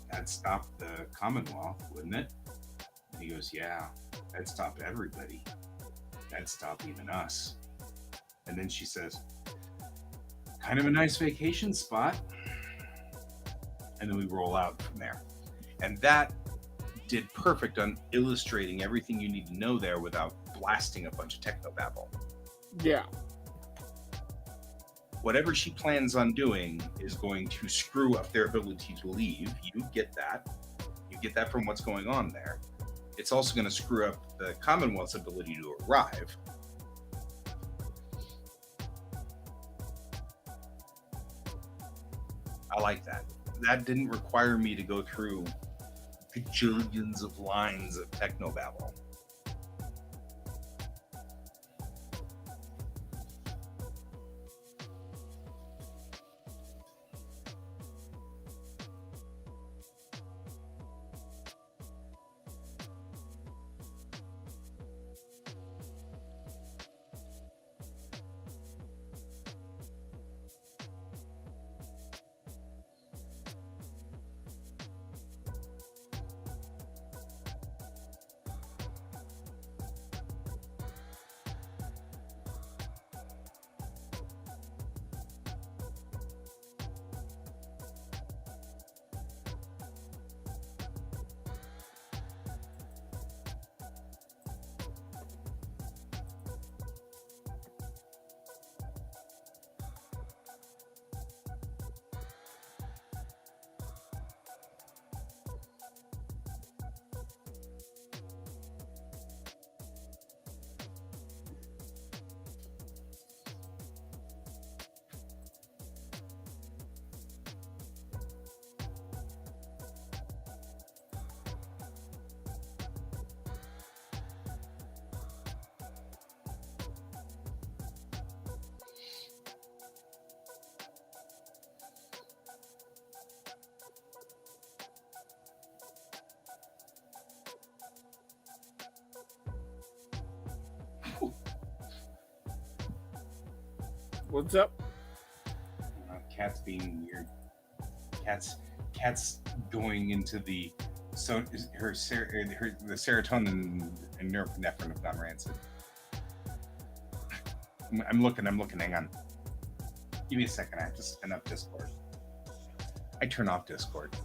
A: "That'd stop the Commonwealth, wouldn't it?" And he goes, "Yeah, that'd stop everybody. That'd stop even us." And then she says, "Kind of a nice vacation spot." And then we roll out from there. And that did perfect on illustrating everything you need to know there without blasting a bunch of technobabble.
B: Yeah.
A: Whatever she plans on doing is going to screw up their ability to leave. You get that. You get that from what's going on there. It's also going to screw up the Commonwealth's ability to arrive. I like that. That didn't require me to go through gajillions of lines of technobabble.
B: What's up?
A: Cat's being weird. Cat's going into the the serotonin and norepinephrine have gone rancid. I'm looking. Hang on. Give me a second. I have to spin up Discord. I turn off Discord.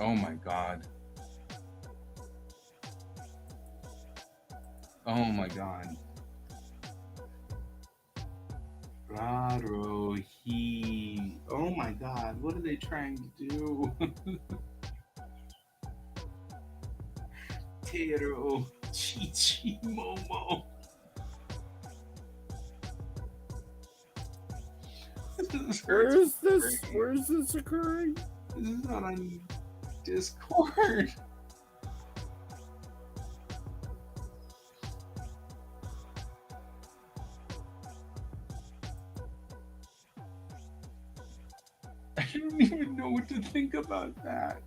A: Oh my god. Oh my god. Raro, he. Oh my god, what are they trying to do? Tero, Chi-Chi, Momo.
B: Where is this? Where is this occurring?
A: This is not on Discord. I don't even know what to think about that.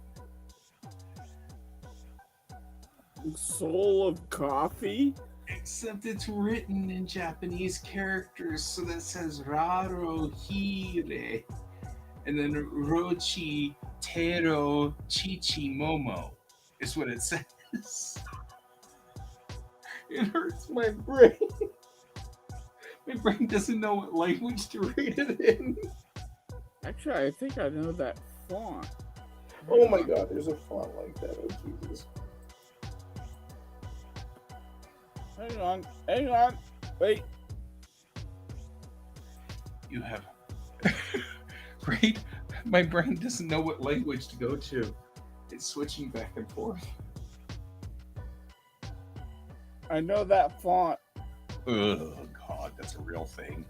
B: Soul of coffee?
A: Except it's written in Japanese characters, so that says Raro Hire, and then Rochi Tero Chichi Momo is what it says. It hurts my brain. My brain doesn't know what language to read it in.
B: Actually, I think I know that font.
A: Oh my god, there's a font like that. Oh Jesus.
B: Hang on. Wait.
A: You have. Right? My brain doesn't know what language to go to. It's switching back and forth.
B: I know that font.
A: Oh god, that's a real thing.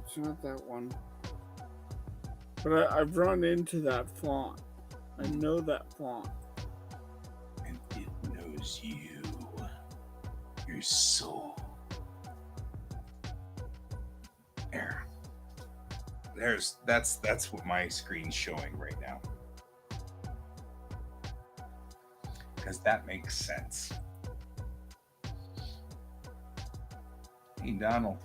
B: It's not that one. But I've run into that font. I know that font.
A: And it knows you. Your soul. There. That's what my screen's showing right now. Because that makes sense. Hey, Donald.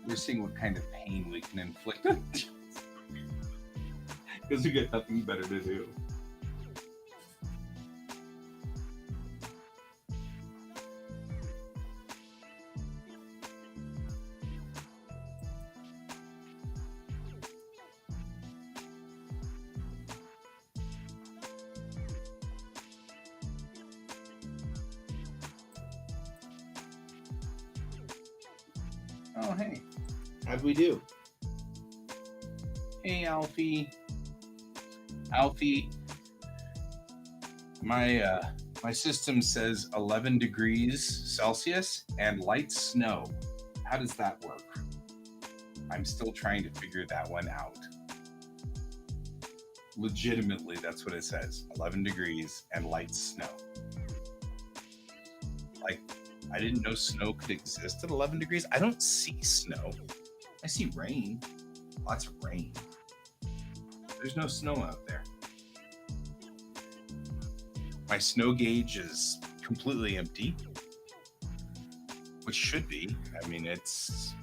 A: We're seeing what kind of pain we can inflict. Because we got nothing better to do. Oh, hey.
C: How'd we do?
A: Hey, Alfie. Alfie, my system says 11 degrees Celsius and light snow. How does that work? I'm still trying to figure that one out. Legitimately, that's what it says. 11 degrees and light snow. Like, I didn't know snow could exist at 11 degrees. I don't see snow. I see rain. Lots of rain. There's no snow out there. My snow gauge is completely empty, which should be. I mean, it's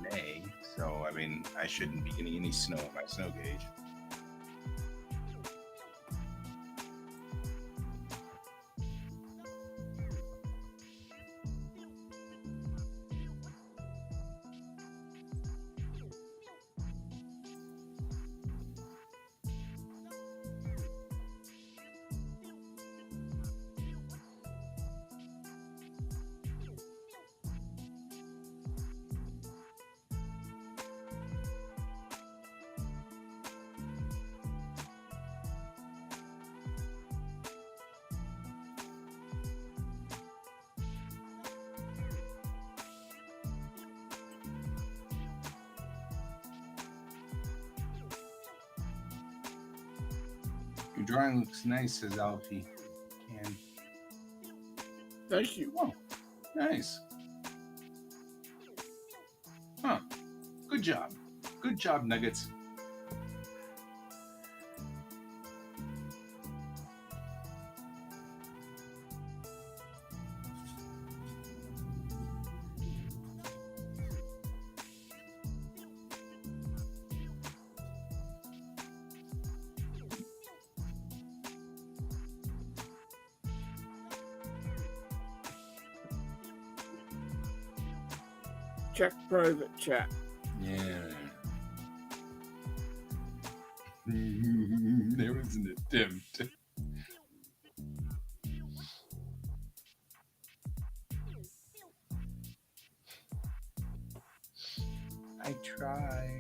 A: May, so I mean, I shouldn't be getting any snow in my snow gauge. Your drawing looks nice, says Alfie. Can.
B: Thank you.
A: Oh, nice. Huh. Good job. Good job, Nuggets.
B: Check private chat.
A: Yeah. There was an attempt. I tried.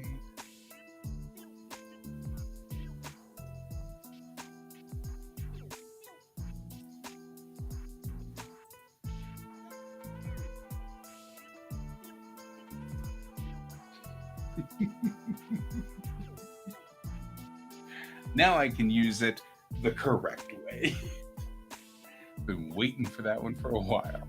A: Now I can use it the correct way. Been waiting for that one for a while.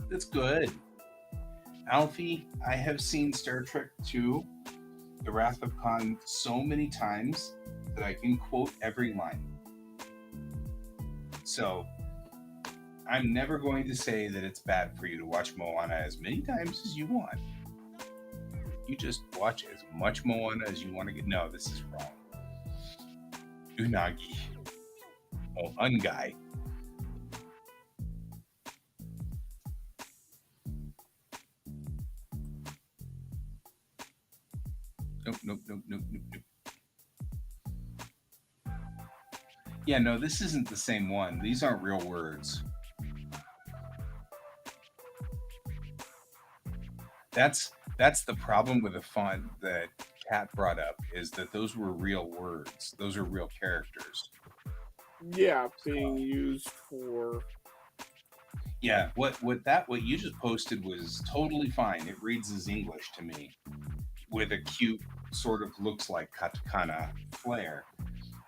A: That's good. Alfie, I have seen Star Trek II, The Wrath of Khan, so many times that I can quote every line. So, I'm never going to say that it's bad for you to watch Moana as many times as you want. You just watch as much Moana as you want to get. No, this is wrong. Unagi. Oh, Ungai. Nope. Yeah, no, this isn't the same one. These aren't real words. That's the problem with the font that Kat brought up, is that those were real words. Those are real characters.
B: Yeah, being used for.
A: Yeah, what you just posted was totally fine. It reads as English to me, with a cute sort of looks like katakana flair.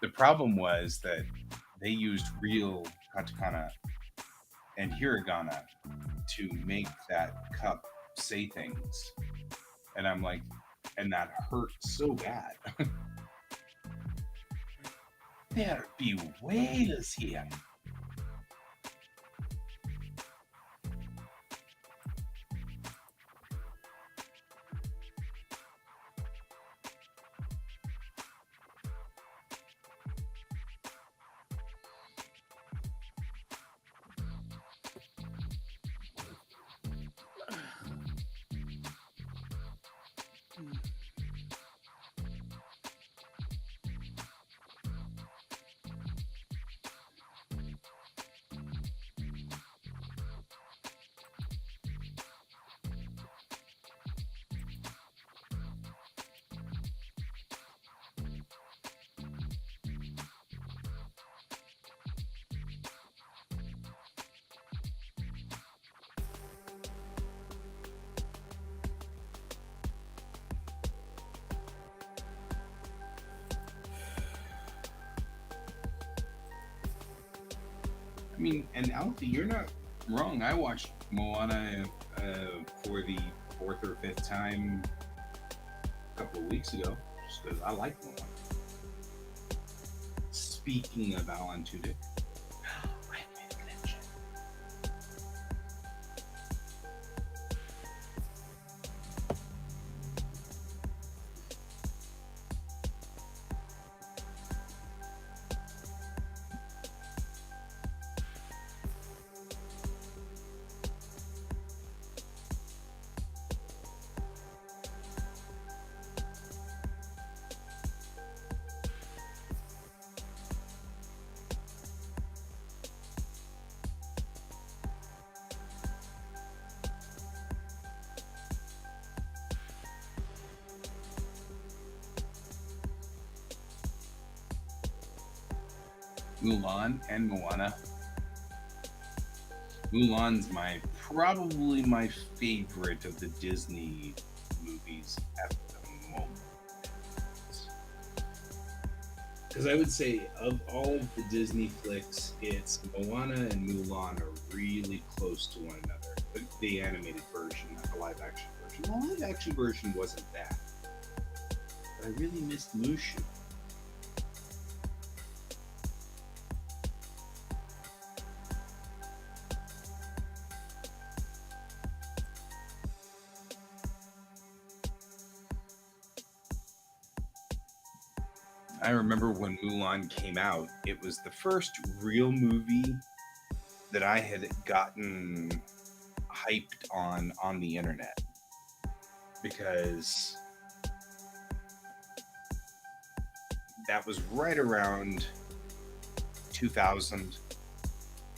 A: The problem was that they used real katakana and hiragana to make that cup say things. And I'm like, and that hurt so bad. There be whales here. I mean, and Alfie, you're not wrong. I watched Moana for the fourth or fifth time a couple of weeks ago, just because I like Moana. Speaking of Alan Tudyk, Mulan and Moana. Mulan's probably my favorite of the Disney movies at the moment. Because I would say of all of the Disney flicks, it's Moana and Mulan are really close to one another. The animated version, not the live action version. The live action version wasn't bad. But I really missed Mushu. I remember when Mulan came out, it was the first real movie that I had gotten hyped on the internet, because that was right around 2000,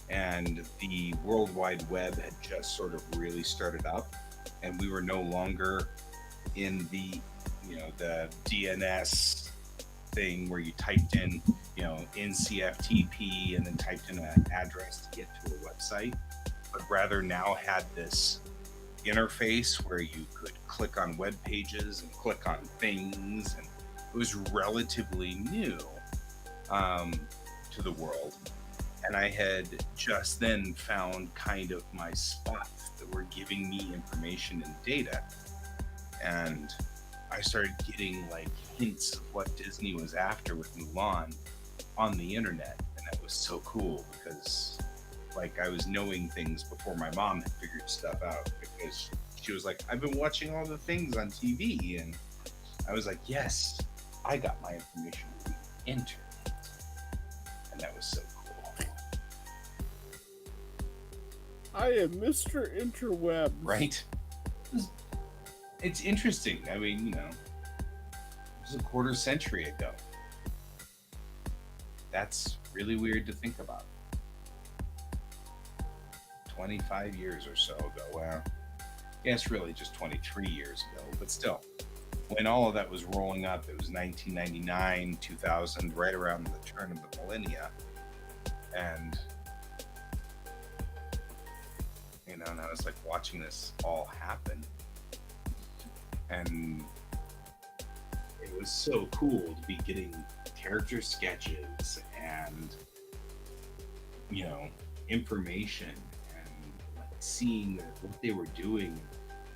A: and the World Wide Web had just sort of really started up, and we were no longer in the the DNS thing where you typed in NCFTP and then typed in an address to get to a website, but rather now had this interface where you could click on web pages and click on things, and it was relatively new to the world. And I had just then found kind of my spots that were giving me information and data, and I started getting like hints of what Disney was after with Mulan on the internet, and that was so cool, because like I was knowing things before my mom had figured stuff out, because she was like, I've been watching all the things on TV, and I was like, yes, I got my information from the internet, and that was so cool.
B: I am Mr. Interweb.
A: Right? It's interesting. I mean, it was a quarter century ago. That's really weird to think about. 25 years or so ago. Well, yeah, it's really just 23 years ago, but still, when all of that was rolling up, it was 1999, 2000, right around the turn of the millennia. And, and I was like watching this all happen. And it was so cool to be getting character sketches and, information and like seeing what they were doing,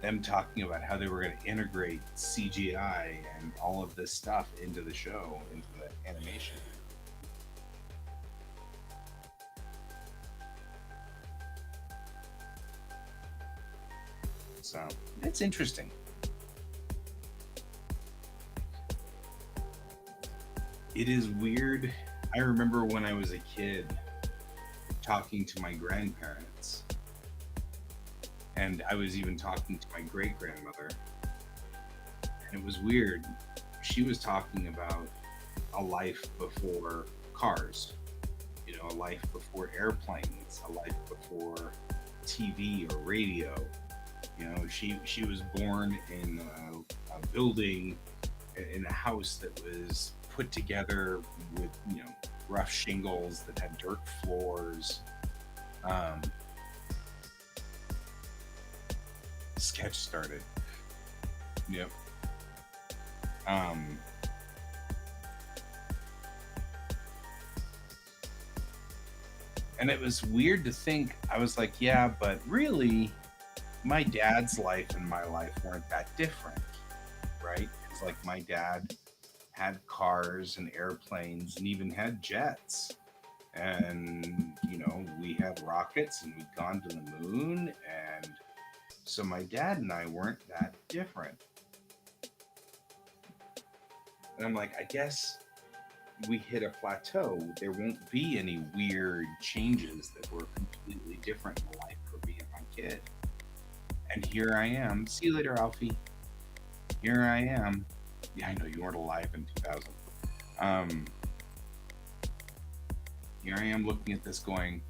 A: them talking about how they were going to integrate CGI and all of this stuff into the show, into the animation. So it's interesting. It is weird. I remember when I was a kid talking to my grandparents, and I was even talking to my great grandmother, and it was weird. She was talking about a life before cars, a life before airplanes, a life before TV or radio. She was born in a building, in a house that was put together with rough shingles that had dirt floors. Sketch started. Yep. And it was weird to think. I was like, yeah, but really, my dad's life and my life weren't that different, right? It's like my dad had cars and airplanes and even had jets. And, we had rockets and we'd gone to the moon. And so my dad and I weren't that different. And I'm like, I guess we hit a plateau. There won't be any weird changes that were completely different in life for me and my kid. And here I am. See you later, Alfie. Here I am. Yeah, I know you weren't alive in 2000. Here I am looking at this going,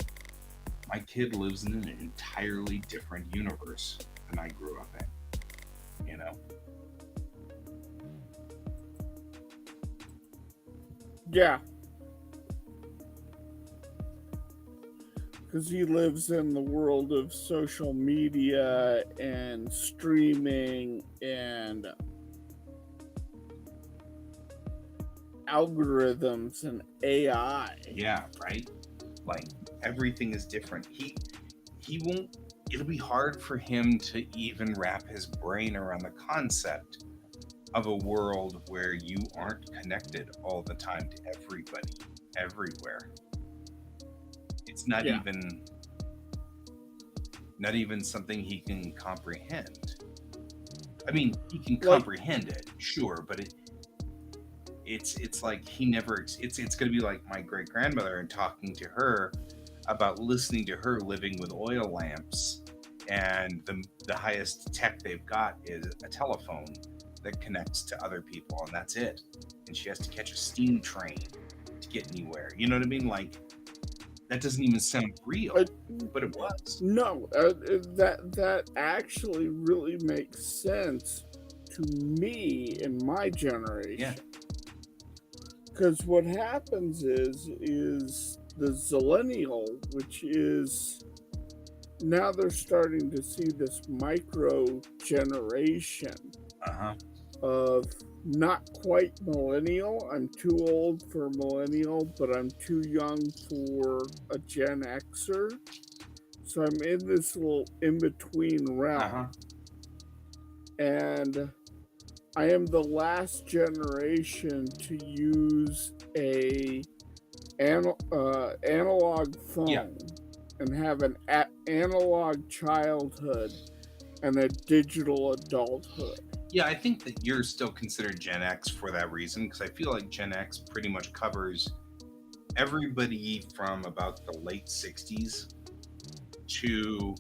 A: my kid lives in an entirely different universe than I grew up in.
B: Yeah. Because he lives in the world of social media and streaming and algorithms and AI.
A: Yeah, right? Like everything is different. He won't, it'll be hard for him to even wrap his brain around the concept of a world where you aren't connected all the time to everybody, everywhere. It's not even something he can comprehend. I mean, he can comprehend it, sure, but it's like he never. It's going to be like my great grandmother and talking to her about listening to her living with oil lamps, and the highest tech they've got is a telephone that connects to other people, and that's it. And she has to catch a steam train to get anywhere. You know what I mean? Like, that doesn't even sound real, but it was.
B: No, that actually really makes sense to me in my generation.
A: Yeah.
B: Because what happens is the zillennial, which is now they're starting to see this micro generation of not quite millennial. I'm too old for millennial, but I'm too young for a Gen Xer. So I'm in this little in-between realm. And I am the last generation to use a analog phone and have an analog childhood and a digital adulthood.
A: Yeah, I think that you're still considered Gen X for that reason, because I feel like Gen X pretty much covers everybody from about the late 60s to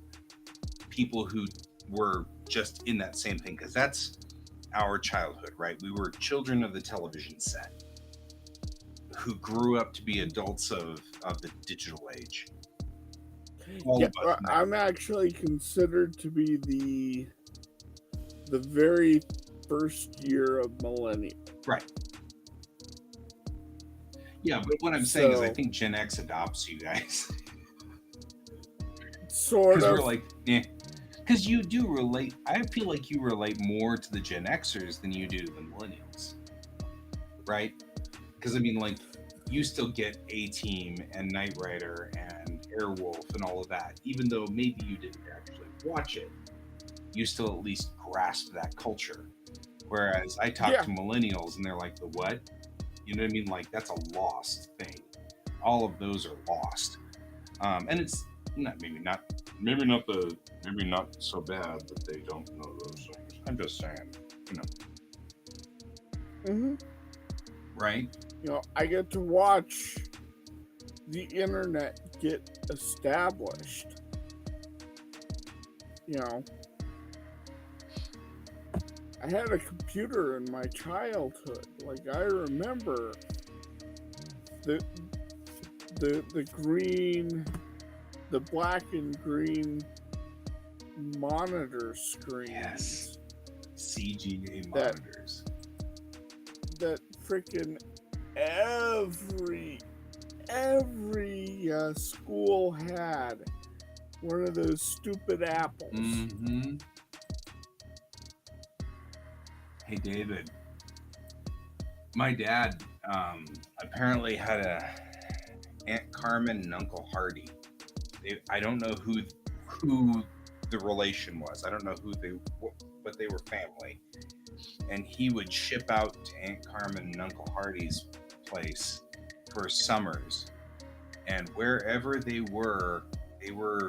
A: people who were just in that same thing, because that's our childhood, right? We were children of the television set who grew up to be adults of the digital age. All
B: Yeah,
A: of us know.
B: I'm actually considered to be the very first year of millennial.
A: Right. Yeah, but what I'm saying is I
B: So,
A: think Gen X adopts you guys.
B: sort
A: Because
B: of.
A: we're like, eh. Because you do relate. I feel like you relate more to the Gen Xers than you do to the millennials. Right? Because I mean, like, you still get A-Team and Knight Rider and Airwolf and all of that, even though maybe you didn't actually watch it. You still at least grasp that culture. Whereas I talk
B: Yeah.
A: to millennials and they're like, the what? You know what I mean? Like, that's a lost thing. All of those are lost. And it's maybe not so bad that they don't know those things. I'm just saying, you know.
B: Mm-hmm.
A: Right?
B: You know, I get to watch the internet get established. You know, I had a computer in my childhood. Like, I remember the green, the black and green monitor screens.
A: Yes. CGA monitors.
B: That freaking every school had one of those stupid apples.
A: Mm-hmm. Hey, David. My dad apparently had a Aunt Carmen and Uncle Hardy. I don't know who the relation was. I don't know but they were family. And he would ship out to Aunt Carmen and Uncle Hardy's place for summers. And wherever they were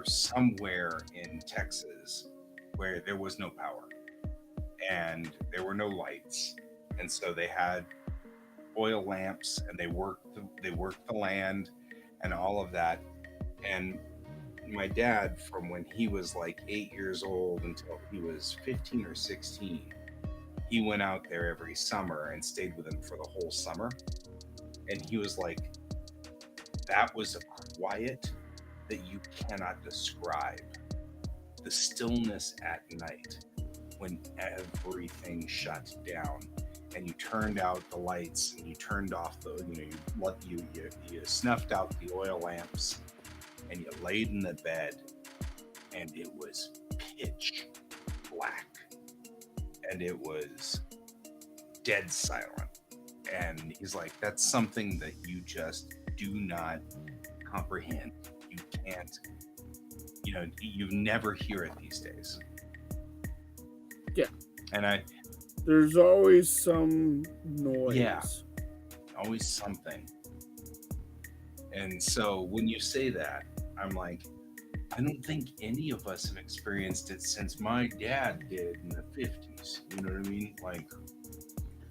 A: somewhere in Texas where there was no power and there were no lights. And so they had oil lamps and they worked the land and all of that. And my dad, from when he was like 8 years old until he was 15 or 16, he went out there every summer and stayed with him for the whole summer. And he was like, that was a quiet that you cannot describe. The stillness at night when everything shut down and you turned out the lights and you turned off you snuffed out the oil lamps and you laid in the bed and it was pitch black and it was dead silent. And he's like, that's something that you just do not comprehend. You can't, you never hear it these days.
B: Yeah.
A: And
B: there's always some noise.
A: Yeah. Always something. And so when you say that, I'm like, I don't think any of us have experienced it since my dad did in the 50s. You know what I mean? Like,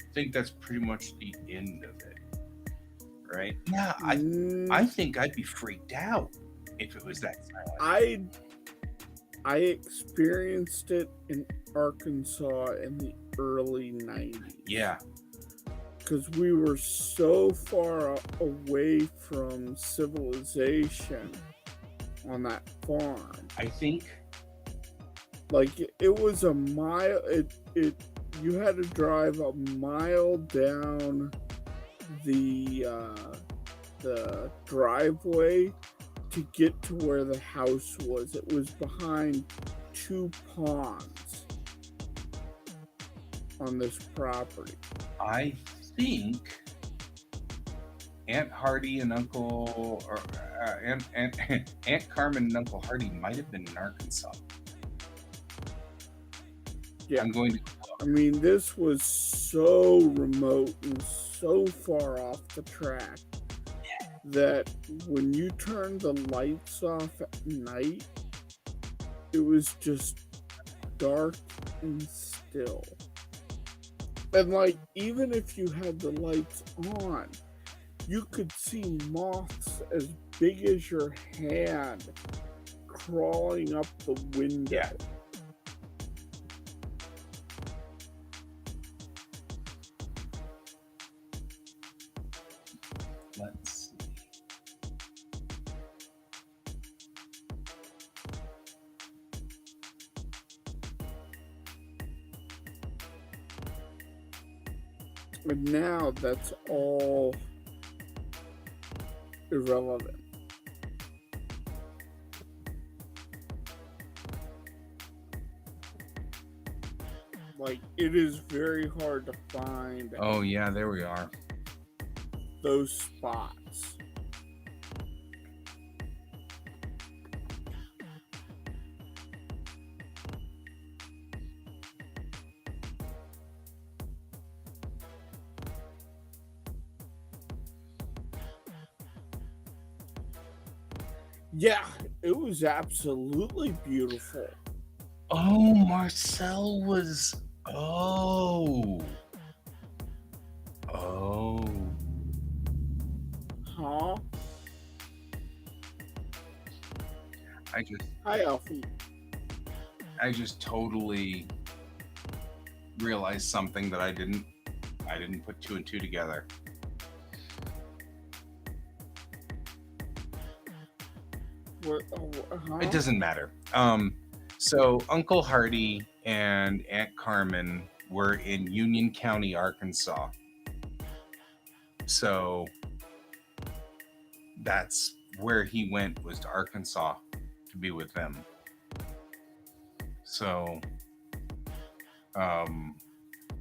A: I think that's pretty much the end of it. Right? Yeah, I think I'd be freaked out if it was that silent.
B: I experienced it in Arkansas in the early 90s.
A: Yeah.
B: Because we were so far away from civilization on that farm.
A: I think,
B: like, it was a mile. You had to drive a mile down the driveway to get to where the house was. It was behind 2 ponds on this property.
A: I think Aunt Hardy and Aunt Carmen and Uncle Hardy might have been in Arkansas.
B: Yeah.
A: I'm going to.
B: I mean, this was so remote and so far off the track that when you turned the lights off at night, it was just dark and still. And like, even if you had the lights on, you could see moths as big as your hand crawling up the window.
A: Yeah. Let's see.
B: And now that's all irrelevant. Like, it is very hard to find
A: Oh, yeah, there we are.
B: those spots. Yeah, it was absolutely beautiful.
A: Oh, Marcel was. Oh. Oh.
B: Huh? Hi, Alfie.
A: I just totally realized something that I didn't put two and two together.
B: What, huh?
A: It doesn't matter. So Uncle Hardy and Aunt Carmen were in Union County, Arkansas. So that's where he went, was to Arkansas to be with them. So,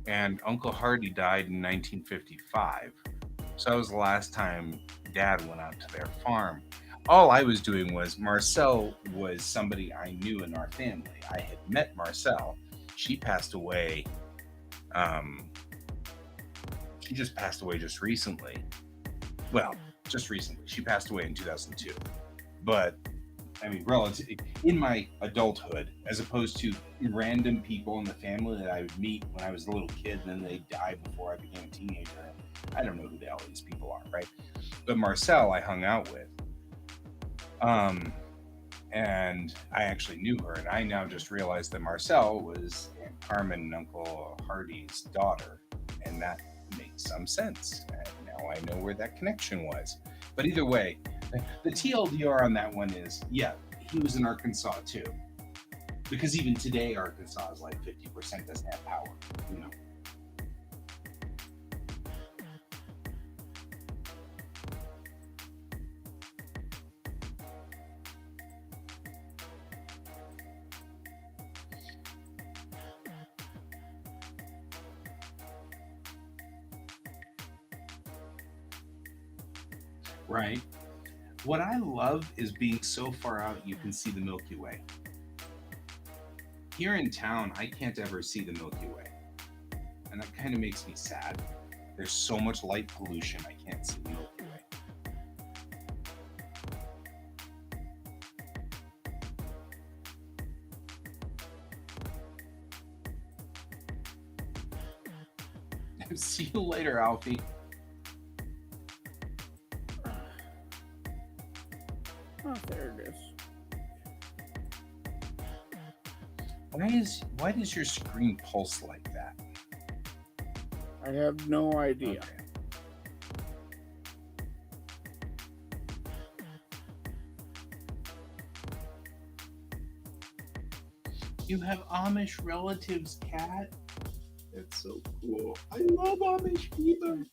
A: and Uncle Hardy died in 1955. So that was the last time Dad went out to their farm. All I was doing was, Marcel was somebody I knew in our family. I had met Marcel. She passed away. She just passed away just recently. Well, just recently. She passed away in 2002. But I mean, relative in my adulthood, as opposed to random people in the family that I would meet when I was a little kid, and then they die before I became a teenager. I don't know who the hell these people are, right? But Marcel, I hung out with, and I actually knew her, and I now just realized that Marcel was Aunt Carmen and Uncle Hardy's daughter, and that makes some sense. And now I know where that connection was. But either way, the TLDR on that one is, yeah, he was in Arkansas too. Because even today, Arkansas is like 50% doesn't have power, you know. Right. What I love is being so far out you can see the Milky Way. Here in town, I can't ever see the Milky Way. And that kind of makes me sad. There's so much light pollution, I can't see the Milky Way. See you later, Alfie.
B: Oh, there it is.
A: Why does your screen pulse like that?
B: I have no idea.
A: Okay. You have Amish relatives, Cat? That's so cool. I love Amish people.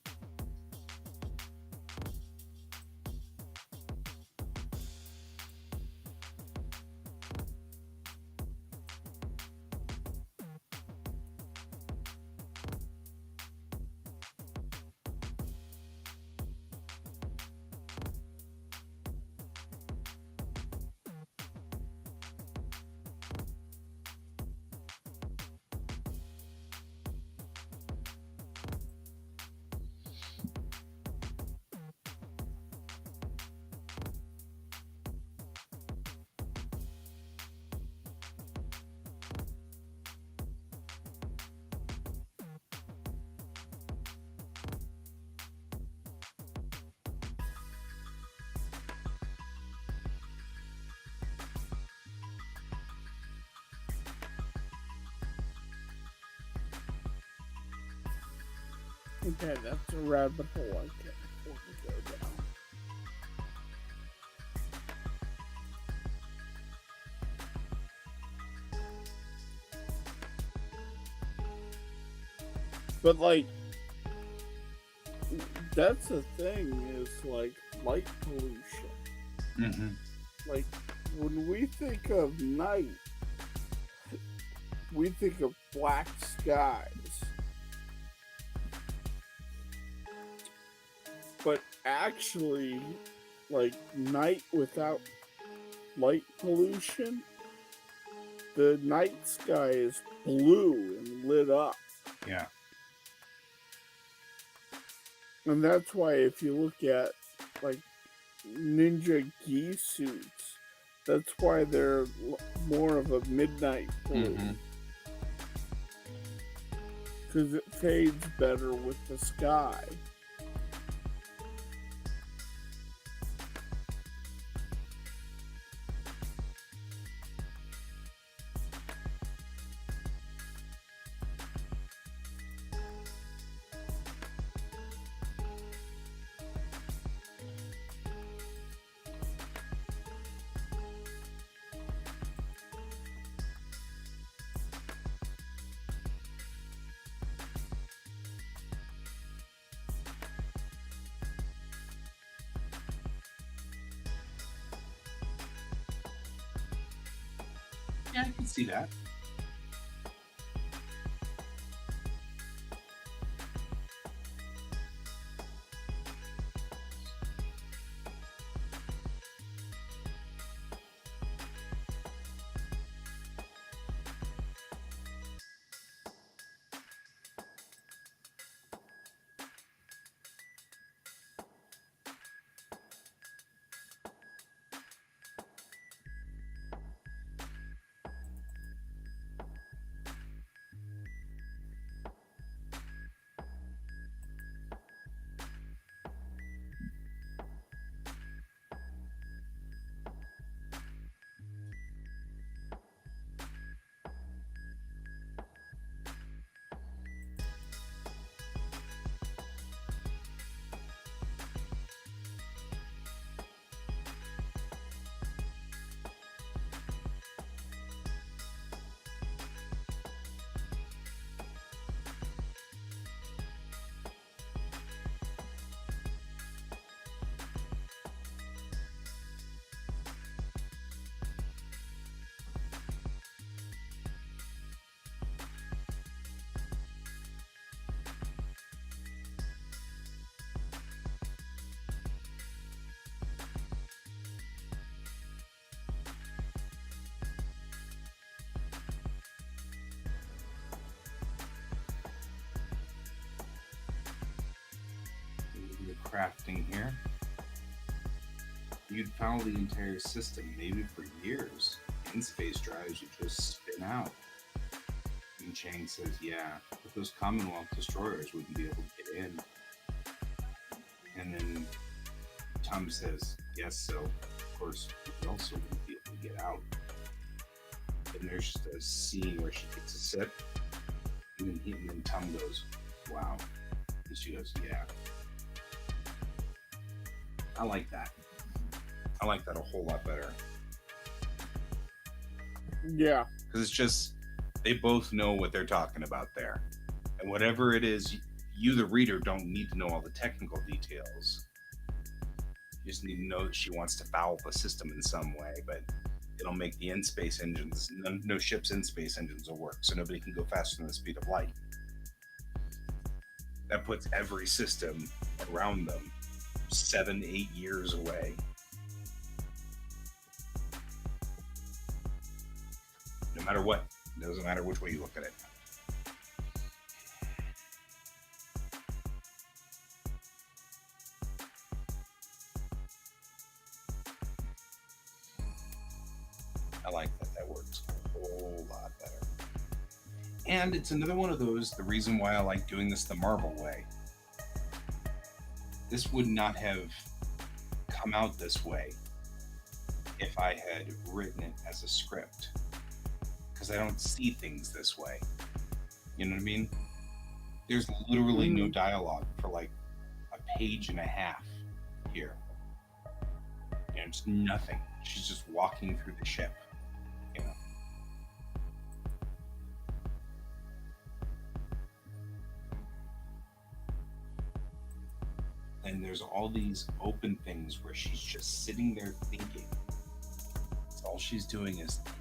B: Okay, that's a rabbit hole I can't afford to go down. But like, that's the thing is like light pollution.
A: Mm-hmm.
B: Like when we think of night, we think of black skies. But actually, like night without light pollution, the night sky is blue and lit up.
A: Yeah.
B: And that's why if you look at like ninja gi suits, that's why they're more of a midnight blue.
A: Mm-hmm.
B: Because it fades better with the sky.
A: Yeah, I can see that. The crafting here. You'd foul the entire system, maybe for years. In space drives would just spin out. And Chang says, yeah, but those Commonwealth destroyers wouldn't be able to get in. And then Tom says, yes, so of course we also wouldn't be able to get out. And there's just a scene where she takes a sip, and then Tom goes, wow. And she goes, yeah. I like that. I like that a whole lot better.
B: Yeah.
A: Because it's just, they both know what they're talking about there. And whatever it is, you, the reader, don't need to know all the technical details. You just need to know that she wants to foul the system in some way, but it'll make the in-space engines, no ship's in-space engines will work, so nobody can go faster than the speed of light. That puts every system around them 7-8 years away. No matter what, it doesn't matter which way you look at it. I like that works a whole lot better. And it's another one of those, the reason why I like doing this the Marvel way. This would not have come out this way if I had written it as a script. Because I don't see things this way. You know what I mean? There's literally no dialogue for like a page and a half here. You know, just nothing. She's just walking through the ship. You know. and there's all these open things where she's just sitting there thinking. That's all she's doing is thinking.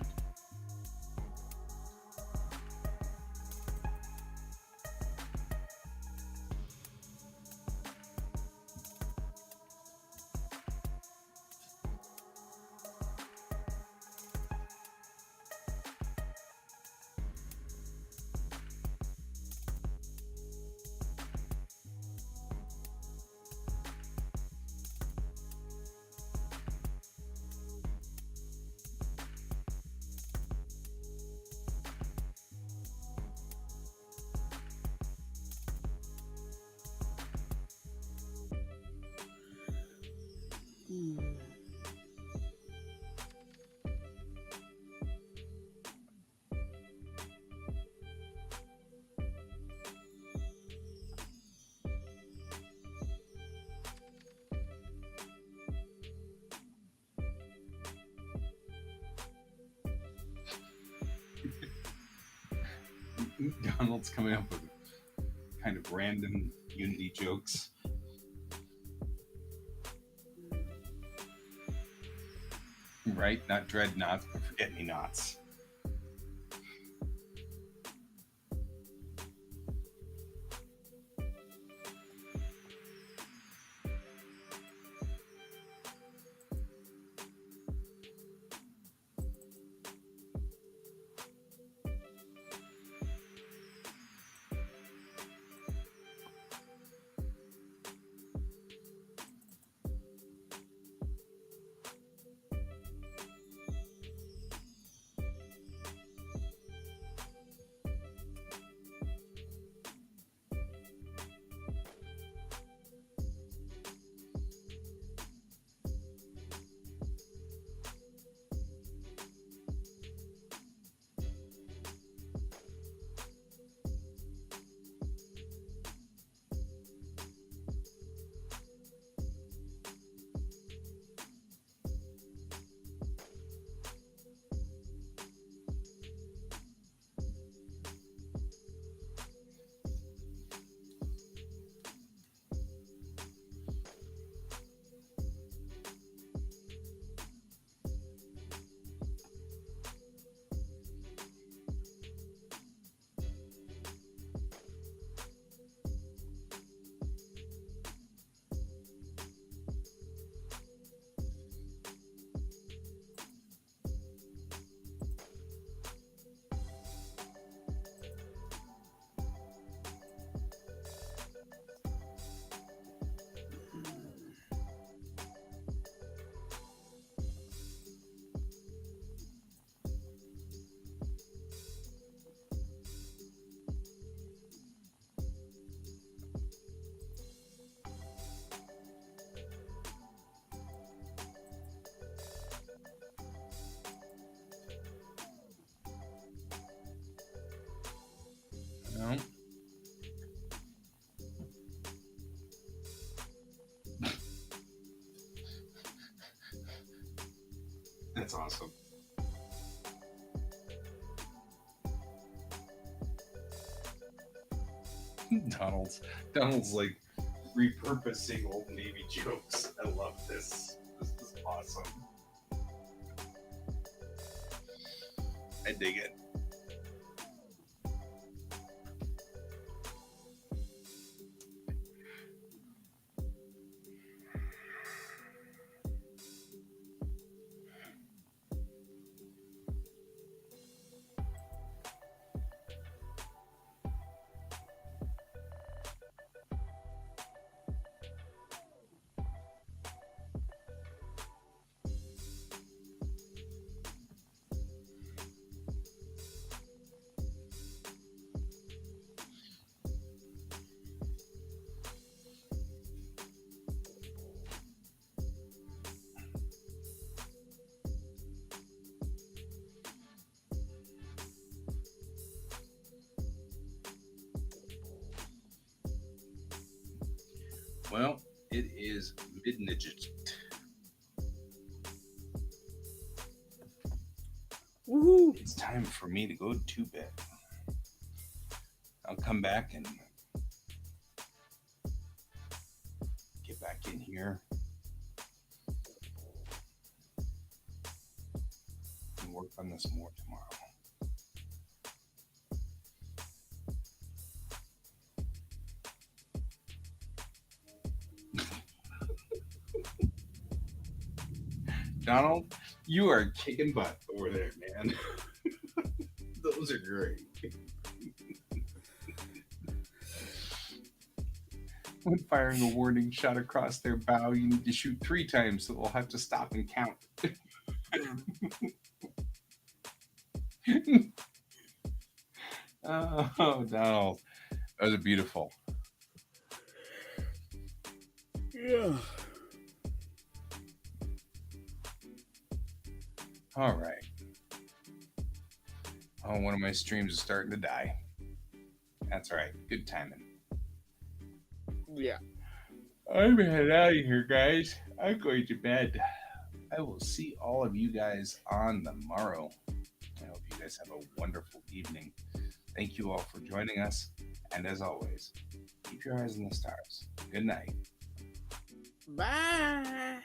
A: Donald's coming up with kind of random Unity jokes. Right? Not dreadnoughts, but forget-me-nots. No. That's awesome. Donald's like repurposing old Navy jokes. I love this. This is awesome. I dig it. Well, it is midnight.
B: Woohoo!
A: It's time for me to go to bed. I'll come back and get here and work on this more tomorrow. Donald, you are kicking butt over there, man. Those are great. When firing a warning shot across their bow, you need to shoot 3 times, so they'll have to stop and count. Oh, Donald, those are beautiful.
B: Yeah.
A: All right. Oh, one of my streams is starting to die. That's all right. Good timing.
B: Yeah.
A: I'm heading out of here, guys. I'm going to bed. I will see all of you guys on the morrow. I hope you guys have a wonderful evening. Thank you all for joining us. And as always, keep your eyes on the stars. Good night.
B: Bye.